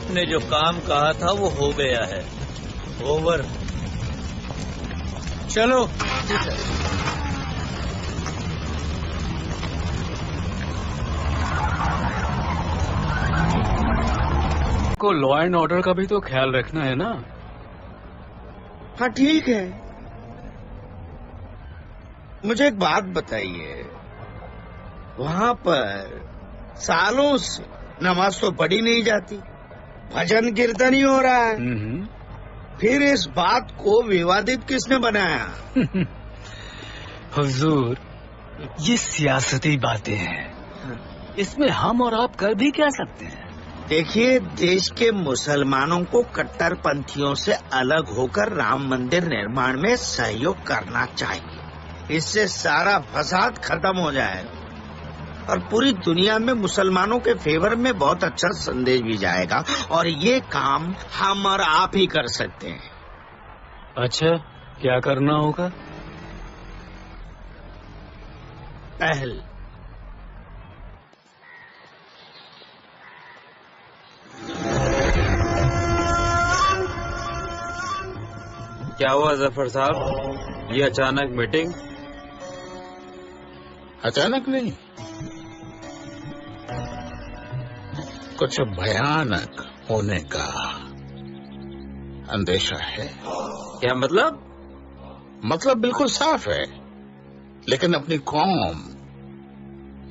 आपने जो काम कहा था वो हो गया है। ओवर। चलो। को लॉ एंड ऑर्डर का भी तो ख्याल रखना है ना। हाँ ठीक है। मुझे एक बात बताइए, वहाँ पर सालों से नमाज तो पढ़ी नहीं जाती, भजन कीर्तन ही हो रहा है, फिर इस बात को विवादित किसने बनाया? हुजूर, ये सियासती बातें हैं, इसमें हम और आप कर भी क्या सकते हैं। देखिए, देश के मुसलमानों को कट्टरपंथियों से अलग होकर राम मंदिर निर्माण में सहयोग करना चाहिए। इससे सारा फसाद खत्म हो जाएगा और पूरी दुनिया में मुसलमानों के फेवर में बहुत अच्छा संदेश भी जाएगा, और ये काम हम और आप ही कर सकते हैं। अच्छा, क्या करना होगा? पहल, क्या हुआ जफर साहब, ये अचानक मीटिंग? अचानक नहीं, कुछ भयानक होने का अंदेशा है। क्या मतलब? मतलब बिल्कुल साफ है, लेकिन अपनी कौम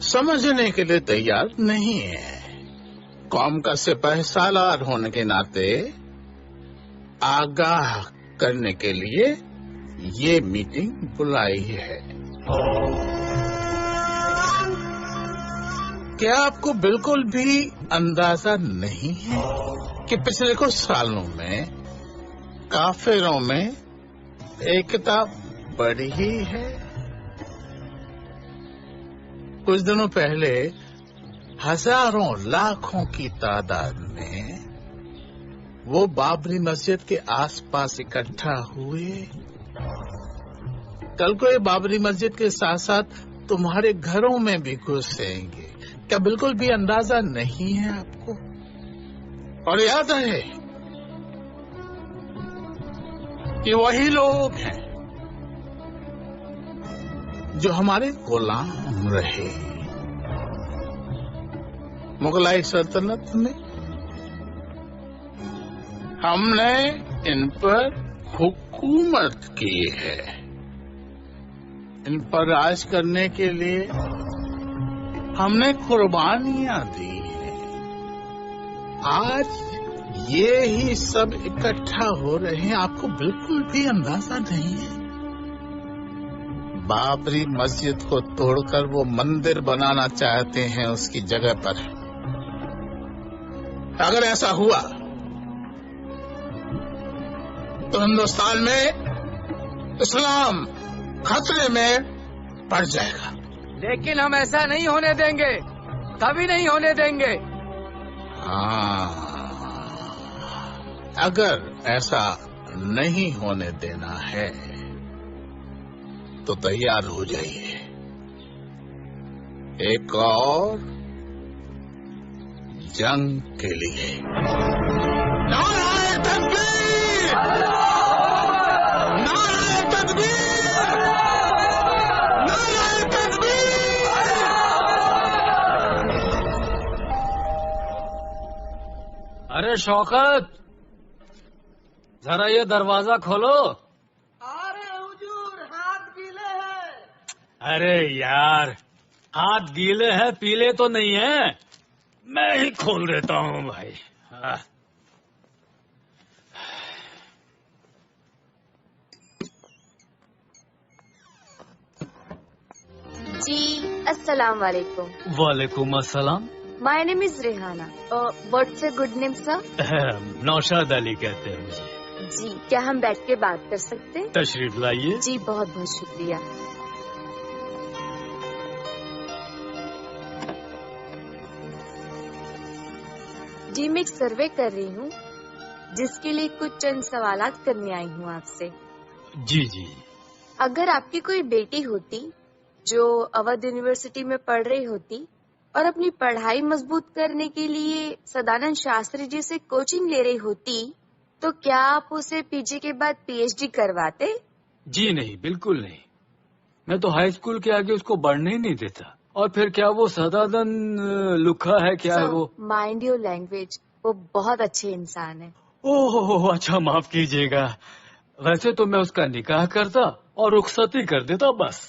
समझने के लिए तैयार नहीं है। कौम का सिपहसालार होने के नाते आगाह करने के लिए ये मीटिंग बुलाई है। क्या आपको बिल्कुल भी अंदाजा नहीं है कि पिछले कुछ सालों में काफिरों में एकता बढ़ी है? कुछ दिनों पहले हजारों लाखों की तादाद में वो बाबरी मस्जिद के आसपास इकट्ठा हुए। कल को ये बाबरी मस्जिद के साथ साथ तुम्हारे घरों में भी घुसेंगे। क्या बिल्कुल भी अंदाजा नहीं है आपको? और याद रहे कि वही लोग हैं जो हमारे गुलाम रहे मुगलाई सल्तनत में। हमने इन पर हुकूमत की है, इन पर राज करने के लिए हमने कुर्बानियां दी हैं। आज ये ही सब इकट्ठा हो रहे हैं, आपको बिल्कुल भी अंदाजा नहीं है। बाबरी मस्जिद को तोड़कर वो मंदिर बनाना चाहते हैं उसकी जगह पर। अगर ऐसा हुआ तो हिंदुस्तान में इस्लाम खतरे में पड़ जाएगा। लेकिन हम ऐसा नहीं होने देंगे, कभी नहीं होने देंगे। हाँ, अगर ऐसा नहीं होने देना है तो तैयार हो जाइए एक और जंग के लिए। नारे तकबीर! नारे तकबीर! नारे तकबीर! अरे शौकत, जरा ये दरवाजा खोलो। अरे हुजूर, हाथ गीले हैं। अरे यार, हाथ गीले हैं, पीले तो नहीं है। मैं ही खोल देता हूँ भाई। हाँ। जी अस्सलाम वालेकुम। वालेकुम अस्सलाम। My name is Rehana. What's your good name sir? Naushad Ali कहते हैं मुझे। जी, क्या हम बैठ के बात कर सकते हैं? तशरीफ लाइए। जी बहुत बहुत शुक्रिया। जी मैं एक सर्वे कर रही हूँ जिसके लिए कुछ चंद सवालात करने आई हूँ आपसे। जी जी। अगर आपकी कोई बेटी होती जो अवध यूनिवर्सिटी में पढ़ रही होती और अपनी पढ़ाई मजबूत करने के लिए सदानंद शास्त्री जी से कोचिंग ले रही होती तो क्या आप उसे पीजी के बाद पीएचडी करवाते? जी नहीं, बिल्कुल नहीं। मैं तो हाई स्कूल के आगे उसको बढ़ने ही नहीं देता। और फिर क्या वो सदानंद लुखा है क्या है वो? माइंड योर लैंग्वेज, वो बहुत अच्छे इंसान है। ओह अच्छा, माफ कीजिएगा। वैसे तो मैं उसका निकाह करता और रुखसती कर देता बस।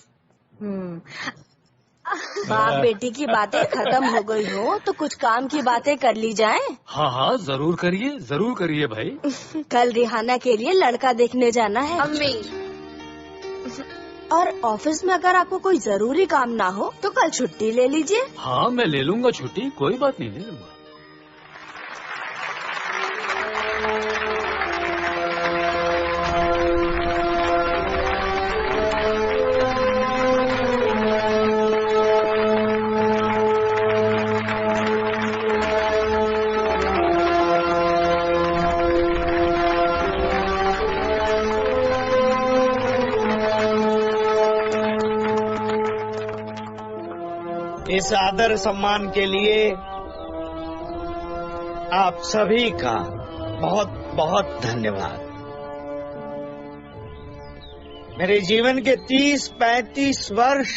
बाप बेटी की बातें खत्म हो गई हो तो कुछ काम की बातें कर ली जाएं। हाँ हाँ, जरूर करिए भाई। कल रिहाना के लिए लड़का देखने जाना है। अम्मी, और ऑफिस में अगर आपको कोई जरूरी काम ना हो तो कल छुट्टी ले लीजिए। हाँ, मैं ले लूंगा छुट्टी, कोई बात नहीं, ले लूंगा। इस आदर सम्मान के लिए आप सभी का बहुत बहुत धन्यवाद। मेरे जीवन के 30-35 वर्ष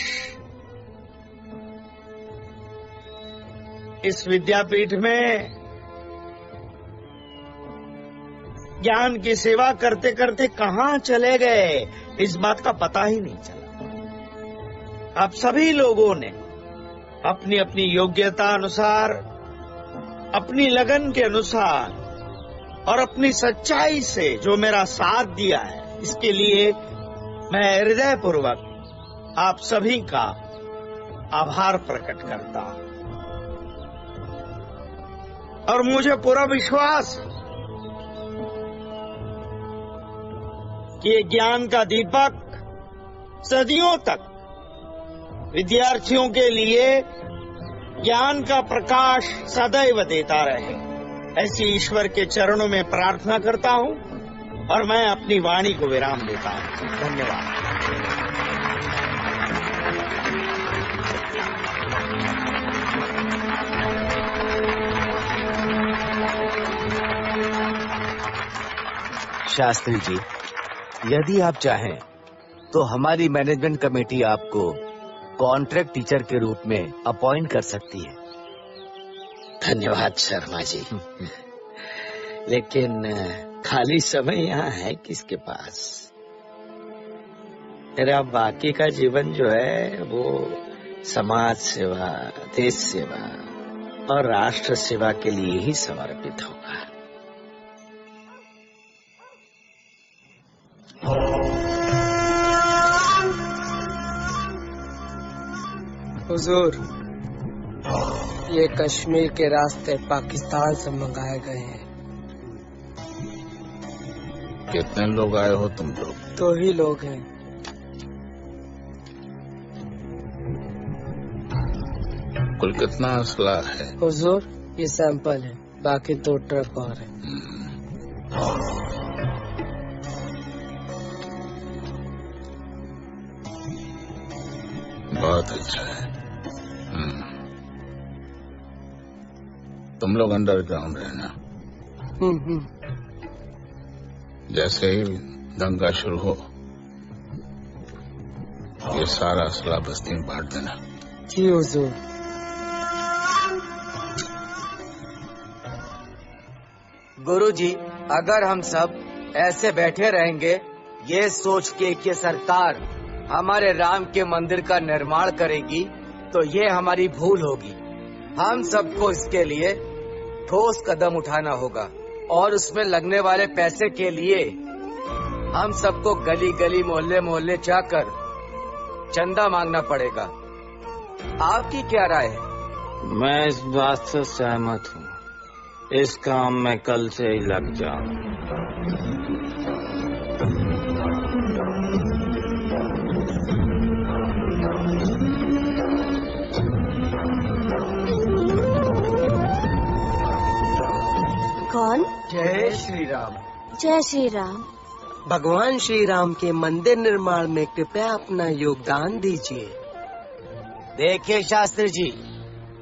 इस विद्यापीठ में ज्ञान की सेवा करते करते कहाँ चले गए, इस बात का पता ही नहीं चला। आप सभी लोगों ने अपनी अपनी योग्यता अनुसार, अपनी लगन के अनुसार और अपनी सच्चाई से जो मेरा साथ दिया है, इसके लिए मैं हृदयपूर्वक आप सभी का आभार प्रकट करता हूं। और मुझे पूरा विश्वास है कि ये ज्ञान का दीपक सदियों तक विद्यार्थियों के लिए ज्ञान का प्रकाश सदैव देता रहे, ऐसी ईश्वर के चरणों में प्रार्थना करता हूं और मैं अपनी वाणी को विराम देता हूं। धन्यवाद। शास्त्री जी, यदि आप चाहें तो हमारी मैनेजमेंट कमेटी आपको कॉन्ट्रैक्ट टीचर के रूप में अपॉइंट कर सकती है। धन्यवाद शर्मा जी, लेकिन खाली समय यहाँ है किसके पास? मेरा बाकी का जीवन जो है वो समाज सेवा, देश सेवा और राष्ट्र सेवा के लिए ही समर्पित होगा। हुजूर, ये कश्मीर के रास्ते पाकिस्तान से मंगाए गए हैं। कितने लोग आए हो तुम लोग? 2 ही लोग हैं। कुल कितना असला है? हुजूर, ये सैंपल है, बाकी 2 ट्रक और हैं। बहुत अच्छा है। तुम लोग अंडरग्राउंड रहना। जैसे ही दंगा शुरू हो, ये सारा असला बस्ती में बांट देना। जी हुजूर। गुरुजी, अगर हम सब ऐसे बैठे रहेंगे ये सोच के कि सरकार हमारे राम के मंदिर का निर्माण करेगी, तो ये हमारी भूल होगी। हम सबको इसके लिए ठोस कदम उठाना होगा और उसमें लगने वाले पैसे के लिए हम सबको गली गली, मोहल्ले मोहल्ले जाकर चंदा मांगना पड़ेगा। आपकी क्या राय है? मैं इस बात से सहमत हूँ। इस काम में कल से ही लग जाऊं। कौन? जय श्री राम। जय श्री राम। भगवान श्री राम के मंदिर निर्माण में कृपया अपना योगदान दीजिए। देखिए शास्त्री जी,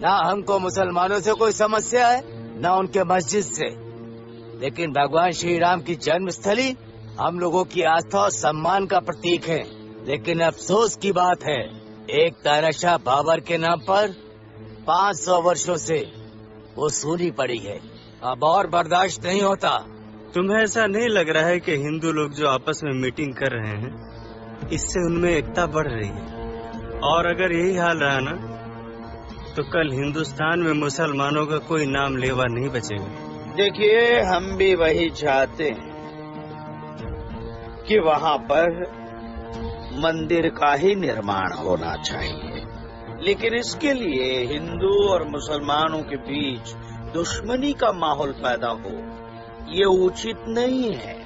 ना हमको मुसलमानों से कोई समस्या है, ना उनके मस्जिद से। लेकिन भगवान श्री राम की जन्मस्थली हम लोगों की आस्था और सम्मान का प्रतीक है। लेकिन अफसोस की बात है, एक तानाशाह बाबर के नाम पर 500 वर्षों से वो सूनी पड़ी है। अब और बर्दाश्त नहीं होता। तुम्हें ऐसा नहीं लग रहा है कि हिंदू लोग जो आपस में मीटिंग कर रहे हैं, इससे उनमें एकता बढ़ रही है? और अगर यही हाल रहा ना, तो कल हिंदुस्तान में मुसलमानों का कोई नाम लेवा नहीं बचेगा। देखिए, हम भी वही चाहते हैं कि वहाँ पर मंदिर का ही निर्माण होना चाहिए, लेकिन इसके लिए हिंदू और मुसलमानों के बीच दुश्मनी का माहौल पैदा हो, ये उचित नहीं है।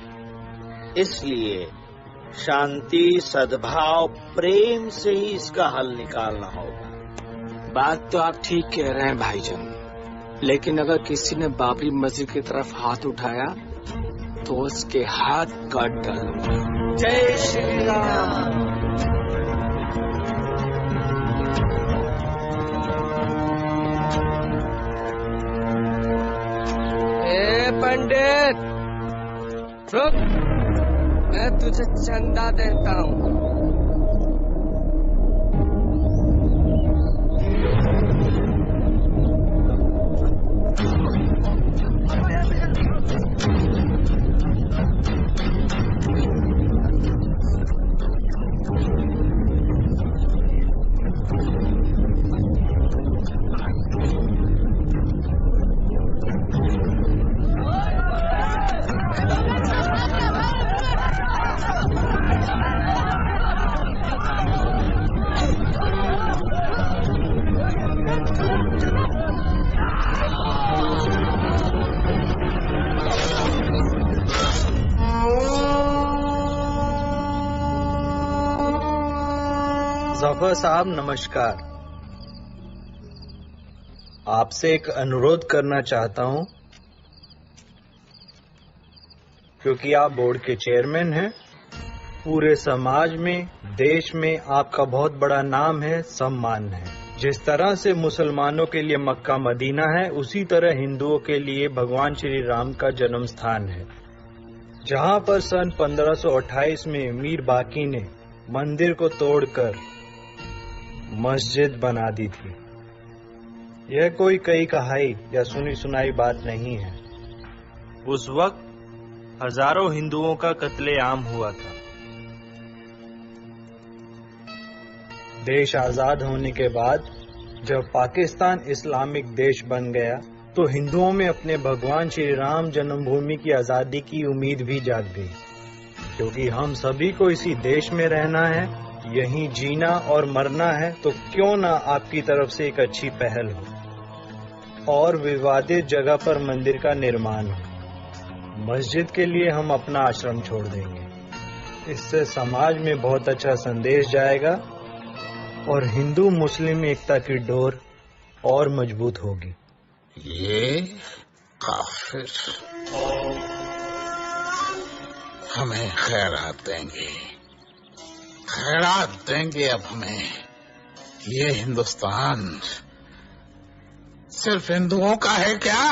इसलिए शांति, सद्भाव, प्रेम से ही इसका हल निकालना होगा। बात तो आप ठीक कह रहे हैं भाईजान, लेकिन अगर किसी ने बाबरी मस्जिद की तरफ हाथ उठाया तो उसके हाथ काट डालूंगा। जय श्री राम। पंडित रुक, मैं तुझे चंदा देता हूँ। जफर साहब नमस्कार। आपसे एक अनुरोध करना चाहता हूं, क्योंकि आप बोर्ड के चेयरमैन हैं। पूरे समाज में, देश में आपका बहुत बड़ा नाम है, सम्मान है। जिस तरह से मुसलमानों के लिए मक्का मदीना है, उसी तरह हिंदुओं के लिए भगवान श्री राम का जन्म स्थान है, जहां पर सन 1528 में मीर बाकी ने मंदिर को तोड़कर मस्जिद बना दी थी। यह कोई कई कहाई या सुनी सुनाई बात नहीं है। उस वक्त हजारों हिंदुओं का कत्लेआम हुआ था। देश आजाद होने के बाद जब पाकिस्तान इस्लामिक देश बन गया, तो हिंदुओं में अपने भगवान श्री राम जन्मभूमि की आजादी की उम्मीद भी जाग गई, क्योंकि हम सभी को इसी देश में रहना है, यहीं जीना और मरना है। तो क्यों ना आपकी तरफ से एक अच्छी पहल हो और विवादित जगह पर मंदिर का निर्माण हो। मस्जिद के लिए हम अपना आश्रम छोड़ देंगे। इससे समाज में बहुत अच्छा संदेश जाएगा और हिंदू मुस्लिम एकता की डोर और मजबूत होगी। ये काफिर हमें खैरात देंगे, खैरात देंगे अब हमें। ये हिंदुस्तान सिर्फ हिंदुओं का है क्या?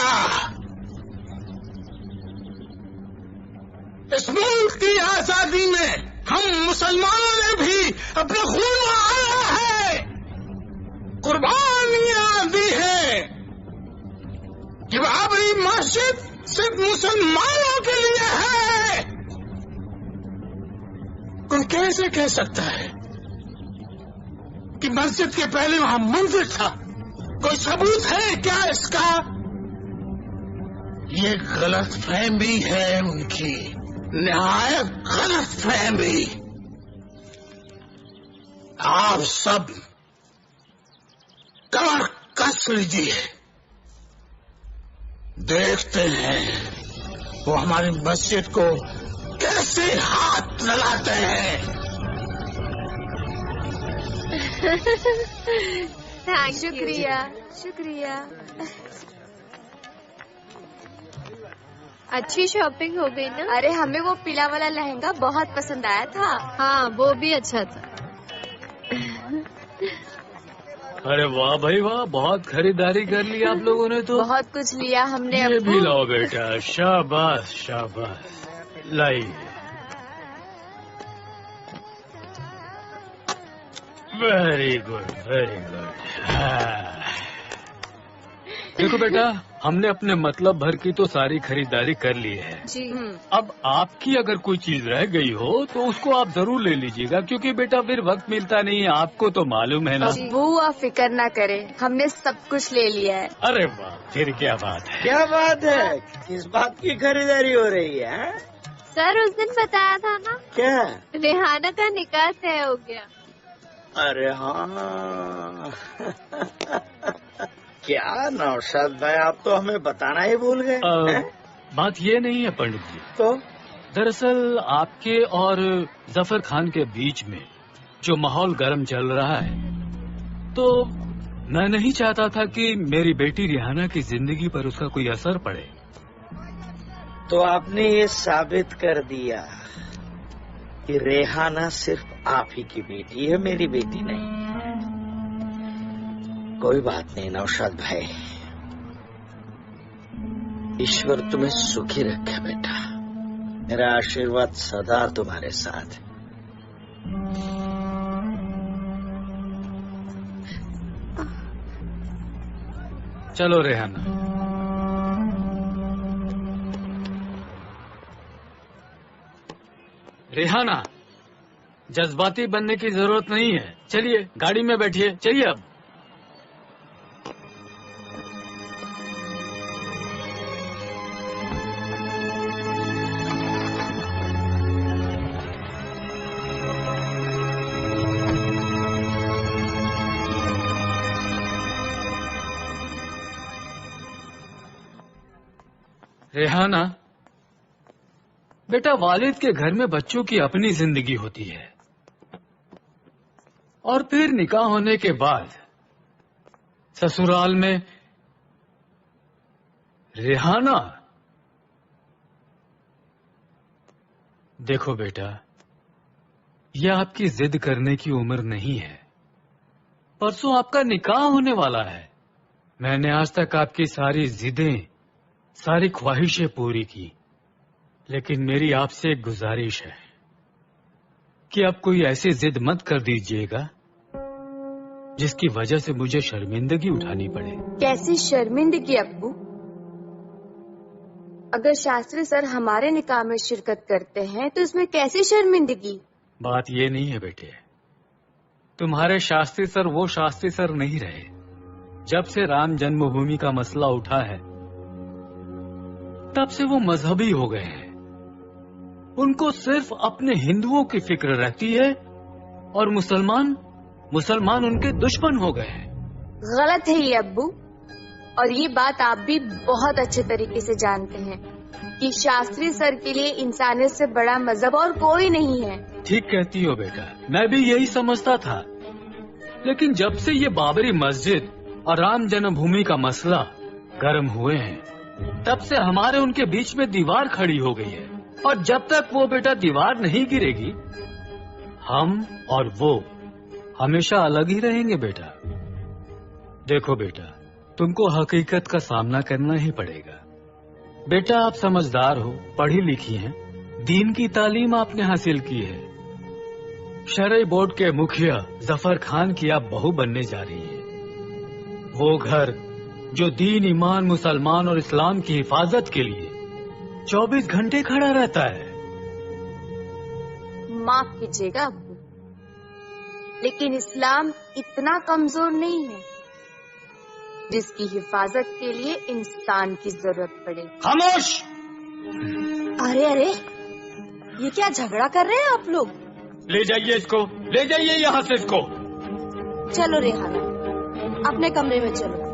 इस मुल्क की आजादी में हम मुसलमानों ने भी अपना खून बहाया है, कुर्बानियां दी है। कि बाबरी मस्जिद सिर्फ मुसलमानों के लिए है, कोई कैसे कह सकता है कि मस्जिद के पहले वहां मंदिर था? कोई सबूत है क्या इसका? ये गलत फहमी है उनकी, निहायत गलत फहमी। आप सब कमर कस लीजिए, देखते हैं वो हमारी मस्जिद को कैसे हाथ लगाते हैं। शुक्रिया शुक्रिया। अच्छी शॉपिंग हो गई ना? अरे हमें वो पीला वाला लहंगा बहुत पसंद आया था। हाँ वो भी अच्छा था। अरे वाह भाई वाह, बहुत खरीदारी कर ली आप लोगों ने तो। बहुत कुछ लिया हमने। ये अब्बू भी लाओ बेटा, शाबाश शाबाश, लाई। Very good very good. देखो बेटा, हमने अपने मतलब भर की तो सारी खरीदारी कर ली है जी। अब आपकी अगर कोई चीज रह गई हो तो उसको आप जरूर ले लीजिएगा, क्योंकि बेटा फिर वक्त मिलता नहीं है, आपको तो मालूम है ना। अब्बू आप फिक्र ना करें, हमने सब कुछ ले लिया है। अरे वाह, फिर क्या बात है। क्या बात है, किस बात की खरीदारी हो रही है? सर उस दिन बताया था ना, क्या? रेहाना का निकाह तय हो गया। अरे हाँ क्या नौशाद भाई, आप तो हमें बताना ही भूल गए। बात ये नहीं है पंडित जी, तो दरअसल आपके और जफर खान के बीच में जो माहौल गर्म चल रहा है, तो मैं नहीं चाहता था कि मेरी बेटी रेहाना की जिंदगी पर उसका कोई असर पड़े। तो आपने ये साबित कर दिया कि रेहाना सिर्फ आप ही की बेटी है, मेरी बेटी नहीं। कोई बात नहीं नौशाद भाई, ईश्वर तुम्हें सुखी रखे बेटा, मेरा आशीर्वाद सदा तुम्हारे साथ है। चलो रेहाना। रेहाना, जज्बाती बनने की जरूरत नहीं है, चलिए गाड़ी में बैठिए, चलिए अब। रेहाना बेटा, वालिद के घर में बच्चों की अपनी जिंदगी होती है, और फिर निकाह होने के बाद ससुराल में रेहाना। देखो बेटा, यह आपकी जिद करने की उम्र नहीं है, परसों आपका निकाह होने वाला है। मैंने आज तक आपकी सारी जिदें, सारी ख्वाहिशें पूरी की, लेकिन मेरी आपसे एक गुजारिश है कि आप कोई ऐसी जिद मत कर दीजिएगा जिसकी वजह से मुझे शर्मिंदगी उठानी पड़े। कैसी शर्मिंदगी अब्बू? अगर शास्त्री सर हमारे निकाह में शिरकत करते हैं तो इसमें कैसी शर्मिंदगी? बात ये नहीं है बेटे, तुम्हारे शास्त्री सर वो शास्त्री सर नहीं रहे। जब से राम जन्मभूमि का मसला उठा है, तब से वो मजहबी हो गए हैं। उनको सिर्फ अपने हिंदुओं की फिक्र रहती है, और मुसलमान उनके दुश्मन हो गए हैं। गलत है ये अब्बू, और ये बात आप भी बहुत अच्छे तरीके से जानते हैं कि शास्त्री सर के लिए इंसानियत से बड़ा मजहब और कोई नहीं है। ठीक कहती हो बेटा, मैं भी यही समझता था, लेकिन जब से ये बाबरी मस्जिद और राम जन्मभूमि का मसला गर्म हुए हैं, तब से हमारे उनके बीच में दीवार खड़ी हो गई है। और जब तक वो बेटा दीवार नहीं गिरेगी, हम और वो हमेशा अलग ही रहेंगे बेटा। देखो बेटा, तुमको हकीकत का सामना करना ही पड़ेगा। बेटा, आप समझदार हो, पढ़ी लिखी हैं, दीन की तालीम आपने हासिल की है। शरई बोर्ड के मुखिया जफर खान की आप बहू बनने जा रही है। वो घर जो दीन, ईमान, मुसलमान और इस्लाम की हिफाजत के लिए 24 घंटे खड़ा रहता है। माफ कीजिएगा अब्बू, लेकिन इस्लाम इतना कमजोर नहीं है जिसकी हिफाजत के लिए इंसान की जरूरत पड़े। खामोश! अरे अरे, ये क्या झगड़ा कर रहे हैं आप लोग? ले जाइए इसको, ले जाइए यहाँ से इसको। चलो रेहाना, अपने कमरे में चलो।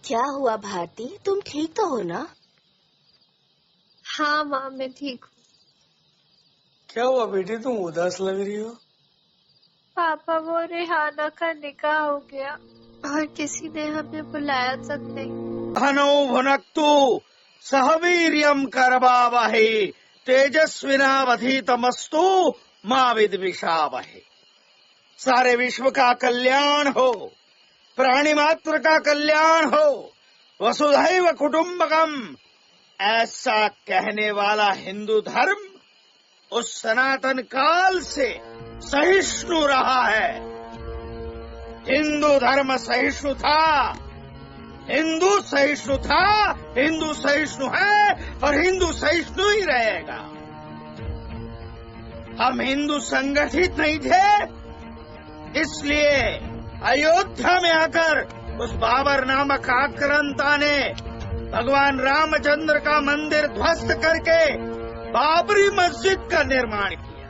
क्या हुआ भारती, तुम ठीक तो हो ना? हाँ माँ, मैं ठीक हूँ। क्या हुआ बेटी, तुम उदास लग रही हो? पापा, वो रेहाना का निकाह हो गया और किसी ने हमें बुलाया तक नहीं। धनो भुनक्तु सहवीर्यम करवावहै तेजस्विनावधीतमस्तु मां विद्विषावहै। सारे विश्व का कल्याण हो, प्राणी मात्र का कल्याण हो, वसुधैव कुटुम्बकम, ऐसा कहने वाला हिंदू धर्म उस सनातन काल से सहिष्णु रहा है। हिंदू धर्म सहिष्णु था, हिंदू सहिष्णु था, हिंदू सहिष्णु है और हिंदू सहिष्णु ही रहेगा। हम हिंदू संगठित नहीं थे, इसलिए अयोध्या में आकर उस बाबर नामक आक्रांता ने भगवान रामचंद्र का मंदिर ध्वस्त करके बाबरी मस्जिद का निर्माण किया।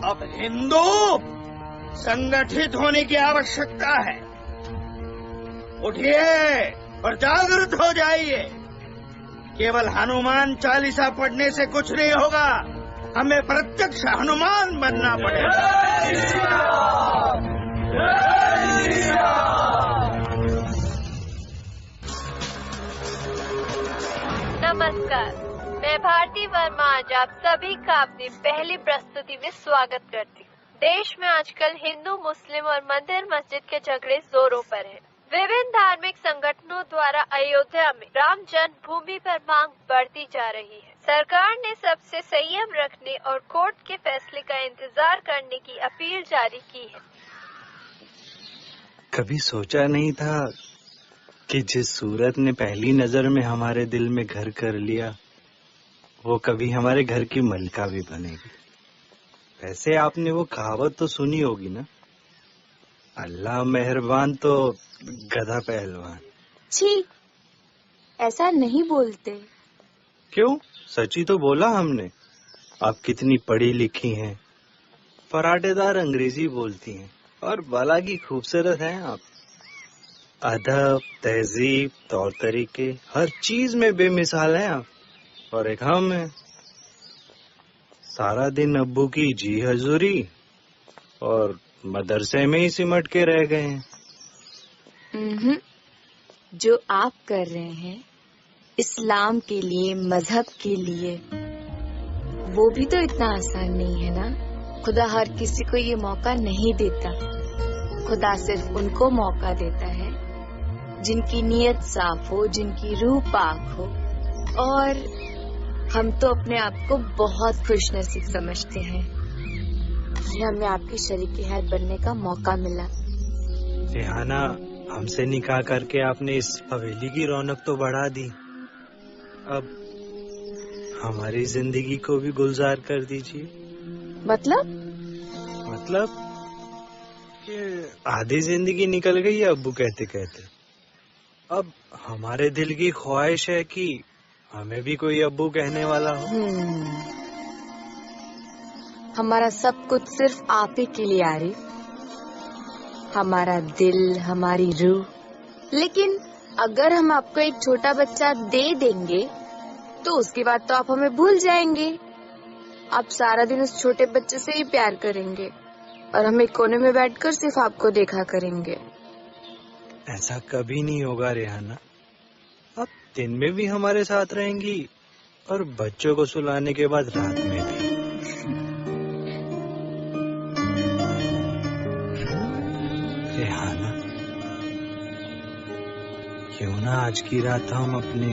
अब हिंदू संगठित होने की आवश्यकता है। उठिए और जागृत हो जाइए। केवल हनुमान चालीसा पढ़ने से कुछ नहीं होगा, हमें प्रत्यक्ष हनुमान बनना पड़ेगा। नमस्कार, मैं भारती वर्मा आज आप सभी का अपनी पहली प्रस्तुति में स्वागत करती हूँ। देश में आजकल हिंदू, मुस्लिम और मंदिर मस्जिद के झगड़े जोरों पर हैं। विभिन्न धार्मिक संगठनों द्वारा अयोध्या में राम जन्मभूमि पर मांग बढ़ती जा रही है। सरकार ने सबसे संयम रखने और कोर्ट के फैसले का इंतजार करने की अपील जारी की है। कभी सोचा नहीं था कि जिस सूरत ने पहली नजर में हमारे दिल में घर कर लिया, वो कभी हमारे घर की मलिका भी बनेगी। वैसे आपने वो कहावत तो सुनी होगी ना, अल्लाह मेहरबान तो गधा पहलवान। छी, ऐसा नहीं बोलते। क्यों? सच्ची तो बोला हमने। आप कितनी पढ़ी लिखी हैं, पराठेदार अंग्रेजी बोलती हैं और भला की खूबसूरत हैं आप। अदब, तहजीब, तौर तरीके, हर चीज में बेमिसाल हैं आप। और एक हम हैं, सारा दिन अब्बू की जी हजूरी और मदरसे में ही सिमट के रह गए हैं। जो आप कर रहे हैं इस्लाम के लिए, मजहब के लिए, वो भी तो इतना आसान नहीं है ना। खुदा हर किसी को ये मौका नहीं देता। खुदा सिर्फ उनको मौका देता है जिनकी नीयत साफ हो, जिनकी रूह पाक हो। और हम तो अपने आप को बहुत खुशनसीब समझते हैं कि हमें आपकी शरीके हैत बनने का मौका मिला। रेहाना, हमसे निकाह करके आपने इस हवेली की रौनक तो बढ़ा दी। अब हमारी जिंदगी को भी गुलजार कर दीजिए। मतलब कि आधी जिंदगी निकल गई है अब्बू कहते कहते। अब हमारे दिल की ख्वाहिश है कि हमें भी कोई अब्बू कहने वाला हो। हमारा सब कुछ सिर्फ आप ही के लिए आरिफ, हमारा दिल, हमारी रूह। लेकिन अगर हम आपको एक छोटा बच्चा दे देंगे तो उसके बाद तो आप हमें भूल जाएंगे। आप सारा दिन उस छोटे बच्चे से ही प्यार करेंगे और हम एक कोने में बैठकर सिर्फ आपको देखा करेंगे। ऐसा कभी नहीं होगा रेहाना। आप दिन में भी हमारे साथ रहेंगी और बच्चों को सुलाने के बाद रात में भी। रेहाना, क्यों ना आज की रात हम अपने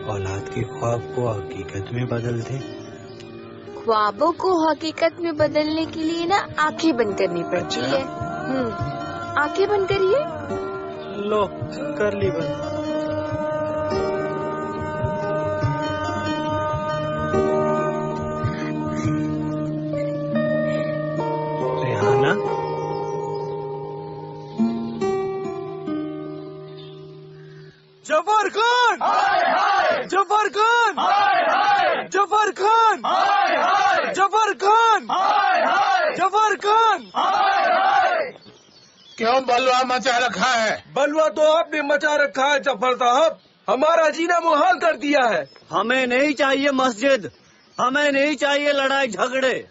औलाद के ख्वाब को हकीकत में बदल दें। ख्वाबों को हकीकत में बदलने के लिए ना आंखें बंद करनी पड़ती है। आंखें बंद करिए। लो, कर ली बंद। रेहाना, जफर खान, जफर खान, जफर खान, जफर खान, जफर खान। क्यों बलवा मचा रखा है? बलवा तो आपने मचा रखा है जफर साहब। हमारा जीना मुहाल कर दिया है। हमें नहीं चाहिए मस्जिद, हमें नहीं चाहिए लड़ाई झगड़े,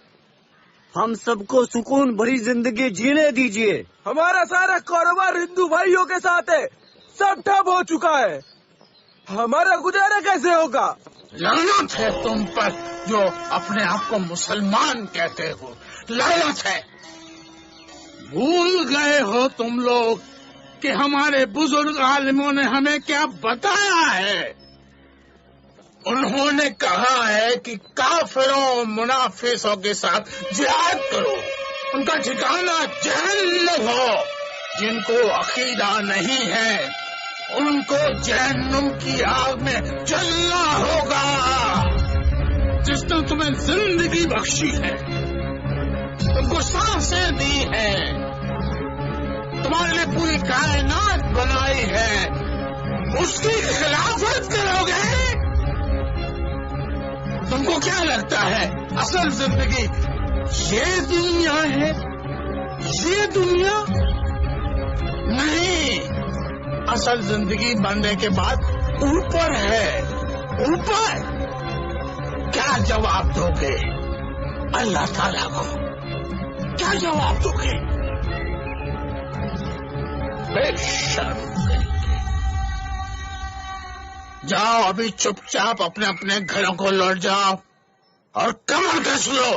हम सबको सुकून भरी जिंदगी जीने दीजिए। हमारा सारा कारोबार हिंदू भाइयों के साथ है, सब ठप हो चुका है, हमारा गुजारा कैसे होगा? लानत है तुम पर जो अपने आप को मुसलमान कहते हो, लानत है। भूल गए हो तुम लोग कि हमारे बुजुर्ग आलिमों ने हमें क्या बताया है। उन्होंने कहा है कि काफिरों मुनाफिसों के साथ जिहाद करो, उनका ठिकाना जहन्नम हो। जिनको अकीदा नहीं है उनको जहन्नुम की आग में जलना होगा। जिसने तुम्हें जिंदगी बख्शी है, तुमको सांसें दी है, तुम्हारे लिए पूरी कायनात बनाई है, उसकी खिलाफत करोगे? तुमको क्या लगता है असल जिंदगी ये दुनिया है? ये दुनिया नहीं, असल जिंदगी बनने के बाद ऊपर है। ऊपर क्या जवाब दोगे अल्लाह ताला को? क्या जवाब दोगे? बेशर्म। जाओ अभी चुपचाप अपने अपने घरों को लौट जाओ और कमर कस लो।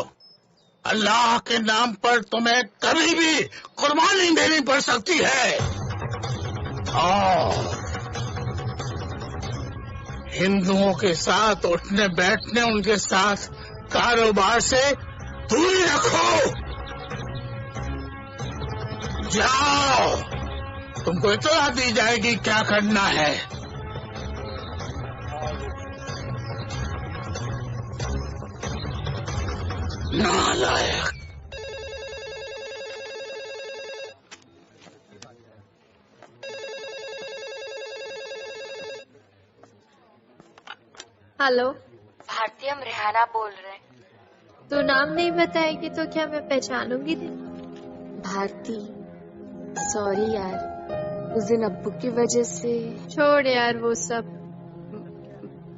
अल्लाह के नाम पर तुम्हें कभी भी कुर्बानी देनी पड़ सकती है। और हिंदुओं के साथ उठने बैठने, उनके साथ कारोबार से दूरी रखो। जाओ, तुमको इत्तला दी जाएगी क्या करना है। नालायक। हेलो, भारती, हम रेहाना बोल रहे हैं। तो नाम नहीं बताएगी तो क्या मैं पहचानूंगी नहीं? भारती, सॉरी यार, उस दिन अब्बू की वजह से। छोड़ यार वो सब।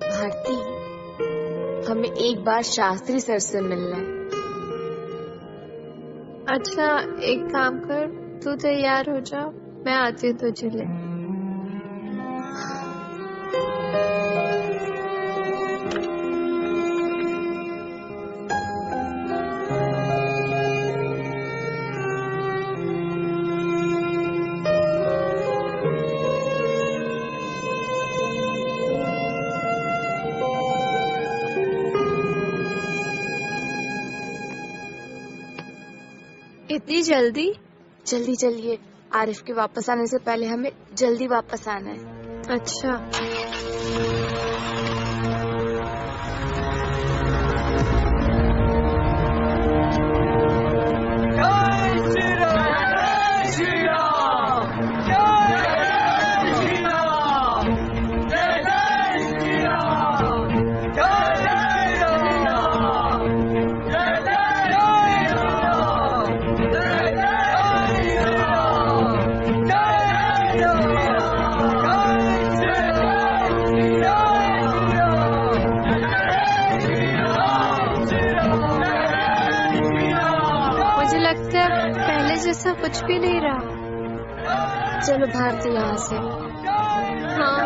भारती, हमें एक बार शास्त्री सर से मिलना है। अच्छा, एक काम कर, तू तैयार हो जा, मैं आती हूँ तुझे ले। इतनी जल्दी? जल्दी चलिए, आरिफ के वापस आने से पहले हमें जल्दी वापस आना है। अच्छा। जैसा कुछ भी नहीं रहा। चलो भारती, यहाँ से। हाँ।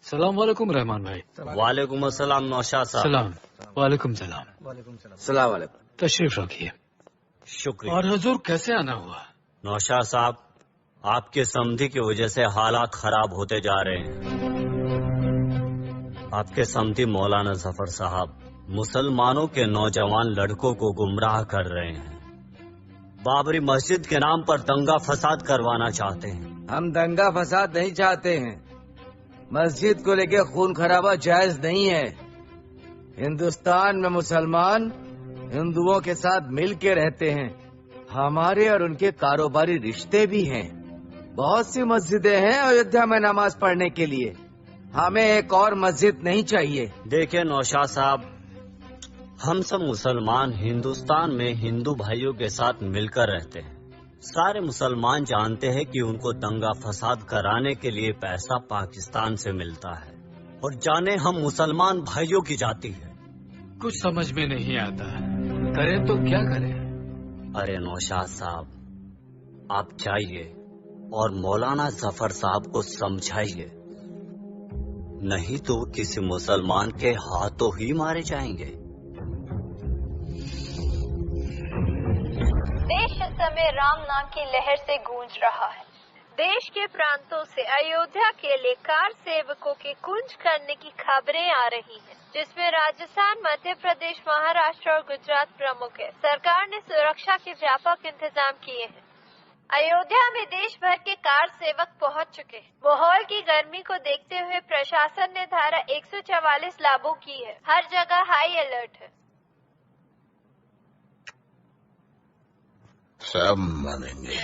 सलाम वालेकुम रहमान भाई। वालेकुम अस्सलाम नौशाद साहब। सलाम। वालेकुम सलाम। सलाम वालेकुम। तशरीफ रखिए। शुक्रिया। और हुजूर कैसे आना हुआ? नौशाद साहब, आपके समधी की वजह से हालात खराब होते जा रहे हैं। आपके समधी मौलाना जफर साहब मुसलमानों के नौजवान लड़कों को गुमराह कर रहे हैं, बाबरी मस्जिद के नाम पर दंगा फसाद करवाना चाहते हैं। हम दंगा फसाद नहीं चाहते हैं, मस्जिद को लेकर खून खराबा जायज नहीं है। हिंदुस्तान में मुसलमान हिंदुओं के साथ मिल के रहते हैं, हमारे और उनके कारोबारी रिश्ते भी हैं। बहुत सी मस्जिदें हैं अयोध्या में नमाज पढ़ने के लिए। हमें एक और मस्जिद नहीं चाहिए। देखिए नौशाद साहब, हम सब मुसलमान हिंदुस्तान में हिंदू भाइयों के साथ मिलकर रहते हैं। सारे मुसलमान जानते हैं कि उनको दंगा फसाद कराने के लिए पैसा पाकिस्तान से मिलता है, और जाने हम मुसलमान भाइयों की जाति है। कुछ समझ में नहीं आता, करें तो क्या करें? अरे नौशाद साहब, आप जाइए और मौलाना जफर साहब को समझाइए, नहीं तो किसी मुसलमान के हाथों ही मारे जाएंगे। देश इस समय राम नाम की लहर से गूंज रहा है। देश के प्रांतों से अयोध्या के लिए कार सेवकों के कूच करने की खबरें आ रही हैं, जिसमें राजस्थान, मध्य प्रदेश, महाराष्ट्र और गुजरात प्रमुख है। सरकार ने सुरक्षा के व्यापक इंतजाम किए हैं। अयोध्या में देश भर के कार सेवक पहुंच चुके हैं। माहौल की गर्मी को देखते हुए प्रशासन ने धारा 144 लागू की है। हर जगह हाई अलर्ट है। सब मानेंगे,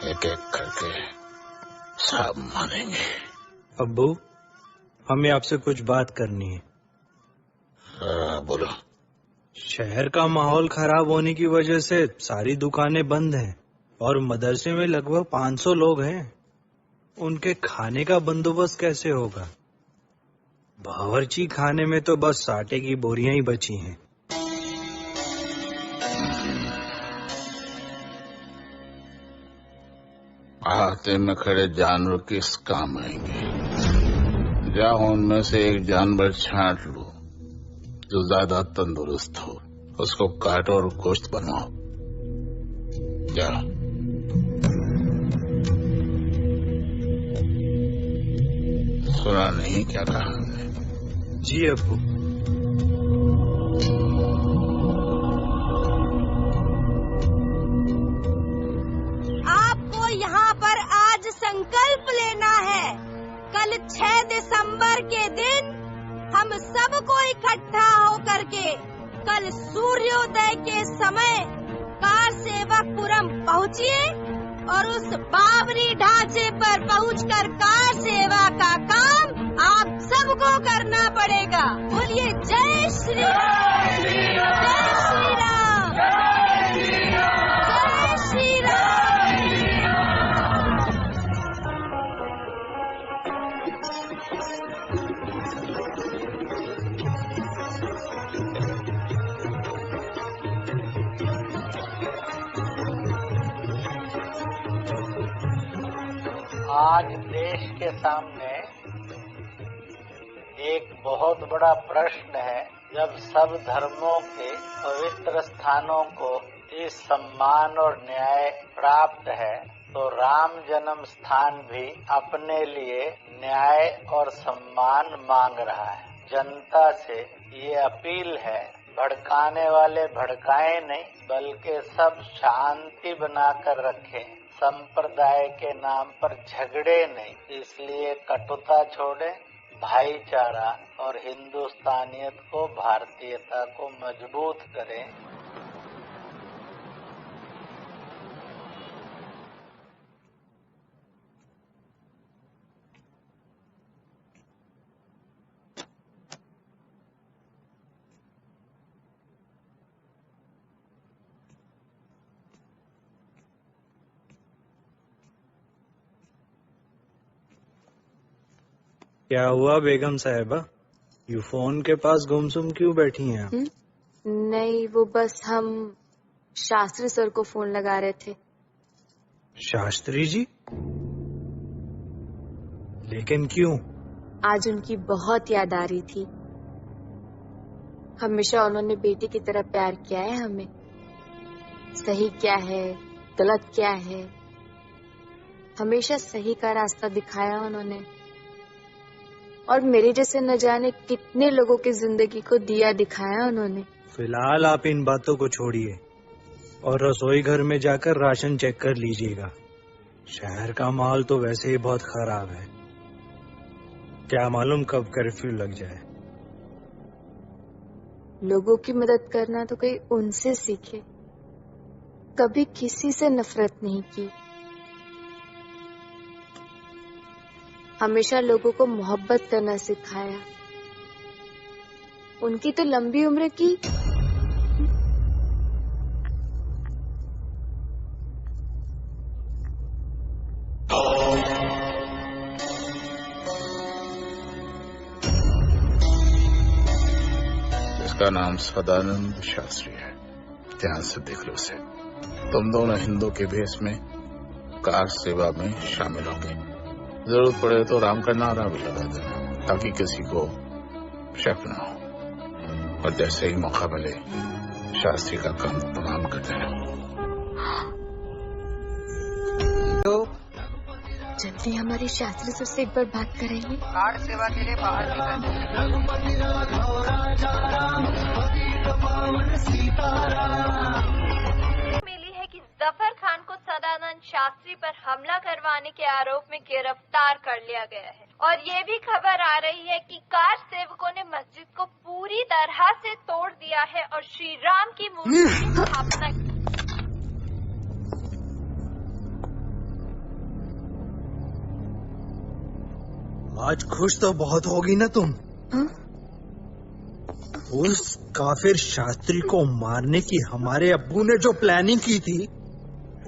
एक एक करके सब मानेंगे। अब्बू, हमें आपसे कुछ बात करनी है। बोलो। शहर का माहौल खराब होने की वजह से सारी दुकानें बंद हैं और मदरसे में लगभग 500 लोग हैं। उनके खाने का बंदोबस्त कैसे होगा? बावर्ची खाने में तो बस आटे की बोरियां ही बची हैं। हाथे में खड़े जानवर किस काम आएंगे? जाओ उनमें से एक जानवर छांट लो जो ज्यादा तंदुरुस्त हो, उसको काटो और गोश्त बनाओ। जाओ। सुना नहीं क्या कहा हमने? जी अब्बू। आपको यहाँ पर आज संकल्प लेना है। कल 6 दिसंबर के दिन हम सबको इकट्ठा होकर के कल सूर्योदय के समय कार सेवकपुरम पहुँचिए और उस बाबरी ढांचे पर पहुंचकर कार सेवा का काम आप सबको करना पड़ेगा। बोलिए जय श्री राम, जय श्री राम, जय श्री राम। आज देश के सामने एक बहुत बड़ा प्रश्न है। जब सब धर्मों के पवित्र स्थानों को इस सम्मान और न्याय प्राप्त है, तो राम जन्म स्थान भी अपने लिए न्याय और सम्मान मांग रहा है। जनता से ये अपील है, भड़काने वाले भड़काए नहीं, बल्कि सब शांति बनाकर रखें। संप्रदाय के नाम पर झगड़े नहीं, इसलिए कटुता छोड़ें, भाईचारा और हिंदुस्तानियत को, भारतीयता को मजबूत करें। क्या हुआ बेगम साहिबा? यू फोन के पास गुमसुम क्यों बैठी हैं आप? नहीं, वो बस हम शास्त्री सर को फोन लगा रहे थे। शास्त्री जी? लेकिन क्यों? आज उनकी बहुत याद आ रही थी। हमेशा उन्होंने बेटी की तरह प्यार किया है हमें। सही क्या है, गलत क्या है, हमेशा सही का रास्ता दिखाया उन्होंने। और मेरे जैसे न जाने कितने लोगों की जिंदगी को दिया दिखाया उन्होंने। फिलहाल आप इन बातों को छोड़िए और रसोई घर में जाकर राशन चेक कर लीजिएगा। शहर का माहौल तो वैसे ही बहुत खराब है। क्या मालूम कब कर्फ्यू लग जाए। लोगों की मदद करना तो कोई उनसे सीखे कभी किसी से नफरत नहीं की। हमेशा लोगों को मोहब्बत करना सिखाया। उनकी तो लंबी उम्र की। इसका नाम सदानंद शास्त्री है। ध्यान से देख लो उसे। तुम दोनों हिंदू के भेष में कार सेवा में शामिल होंगे। जरूरत पड़े तो राम का नारा भी लगा देना ताकि किसी को शक न हो, और जैसे ही मौका मिले शास्त्री का काम तमाम कर देना। जल्दी हमारी शास्त्री सर से एक बार बात करेंगे। कार सेवा के लिए बाहर मिली है कि जफर खान को सदानंद शास्त्री पर हमला करवाने के आरोप में गिरफ्तार कर लिया गया है, और ये भी खबर आ रही है कि कार सेवकों ने मस्जिद को पूरी तरह से तोड़ दिया है और श्री राम की मूर्ति की स्थापना की। आज खुश तो बहुत होगी ना तुम? उस काफिर शास्त्री को मारने की हमारे अब्बू ने जो प्लानिंग की थी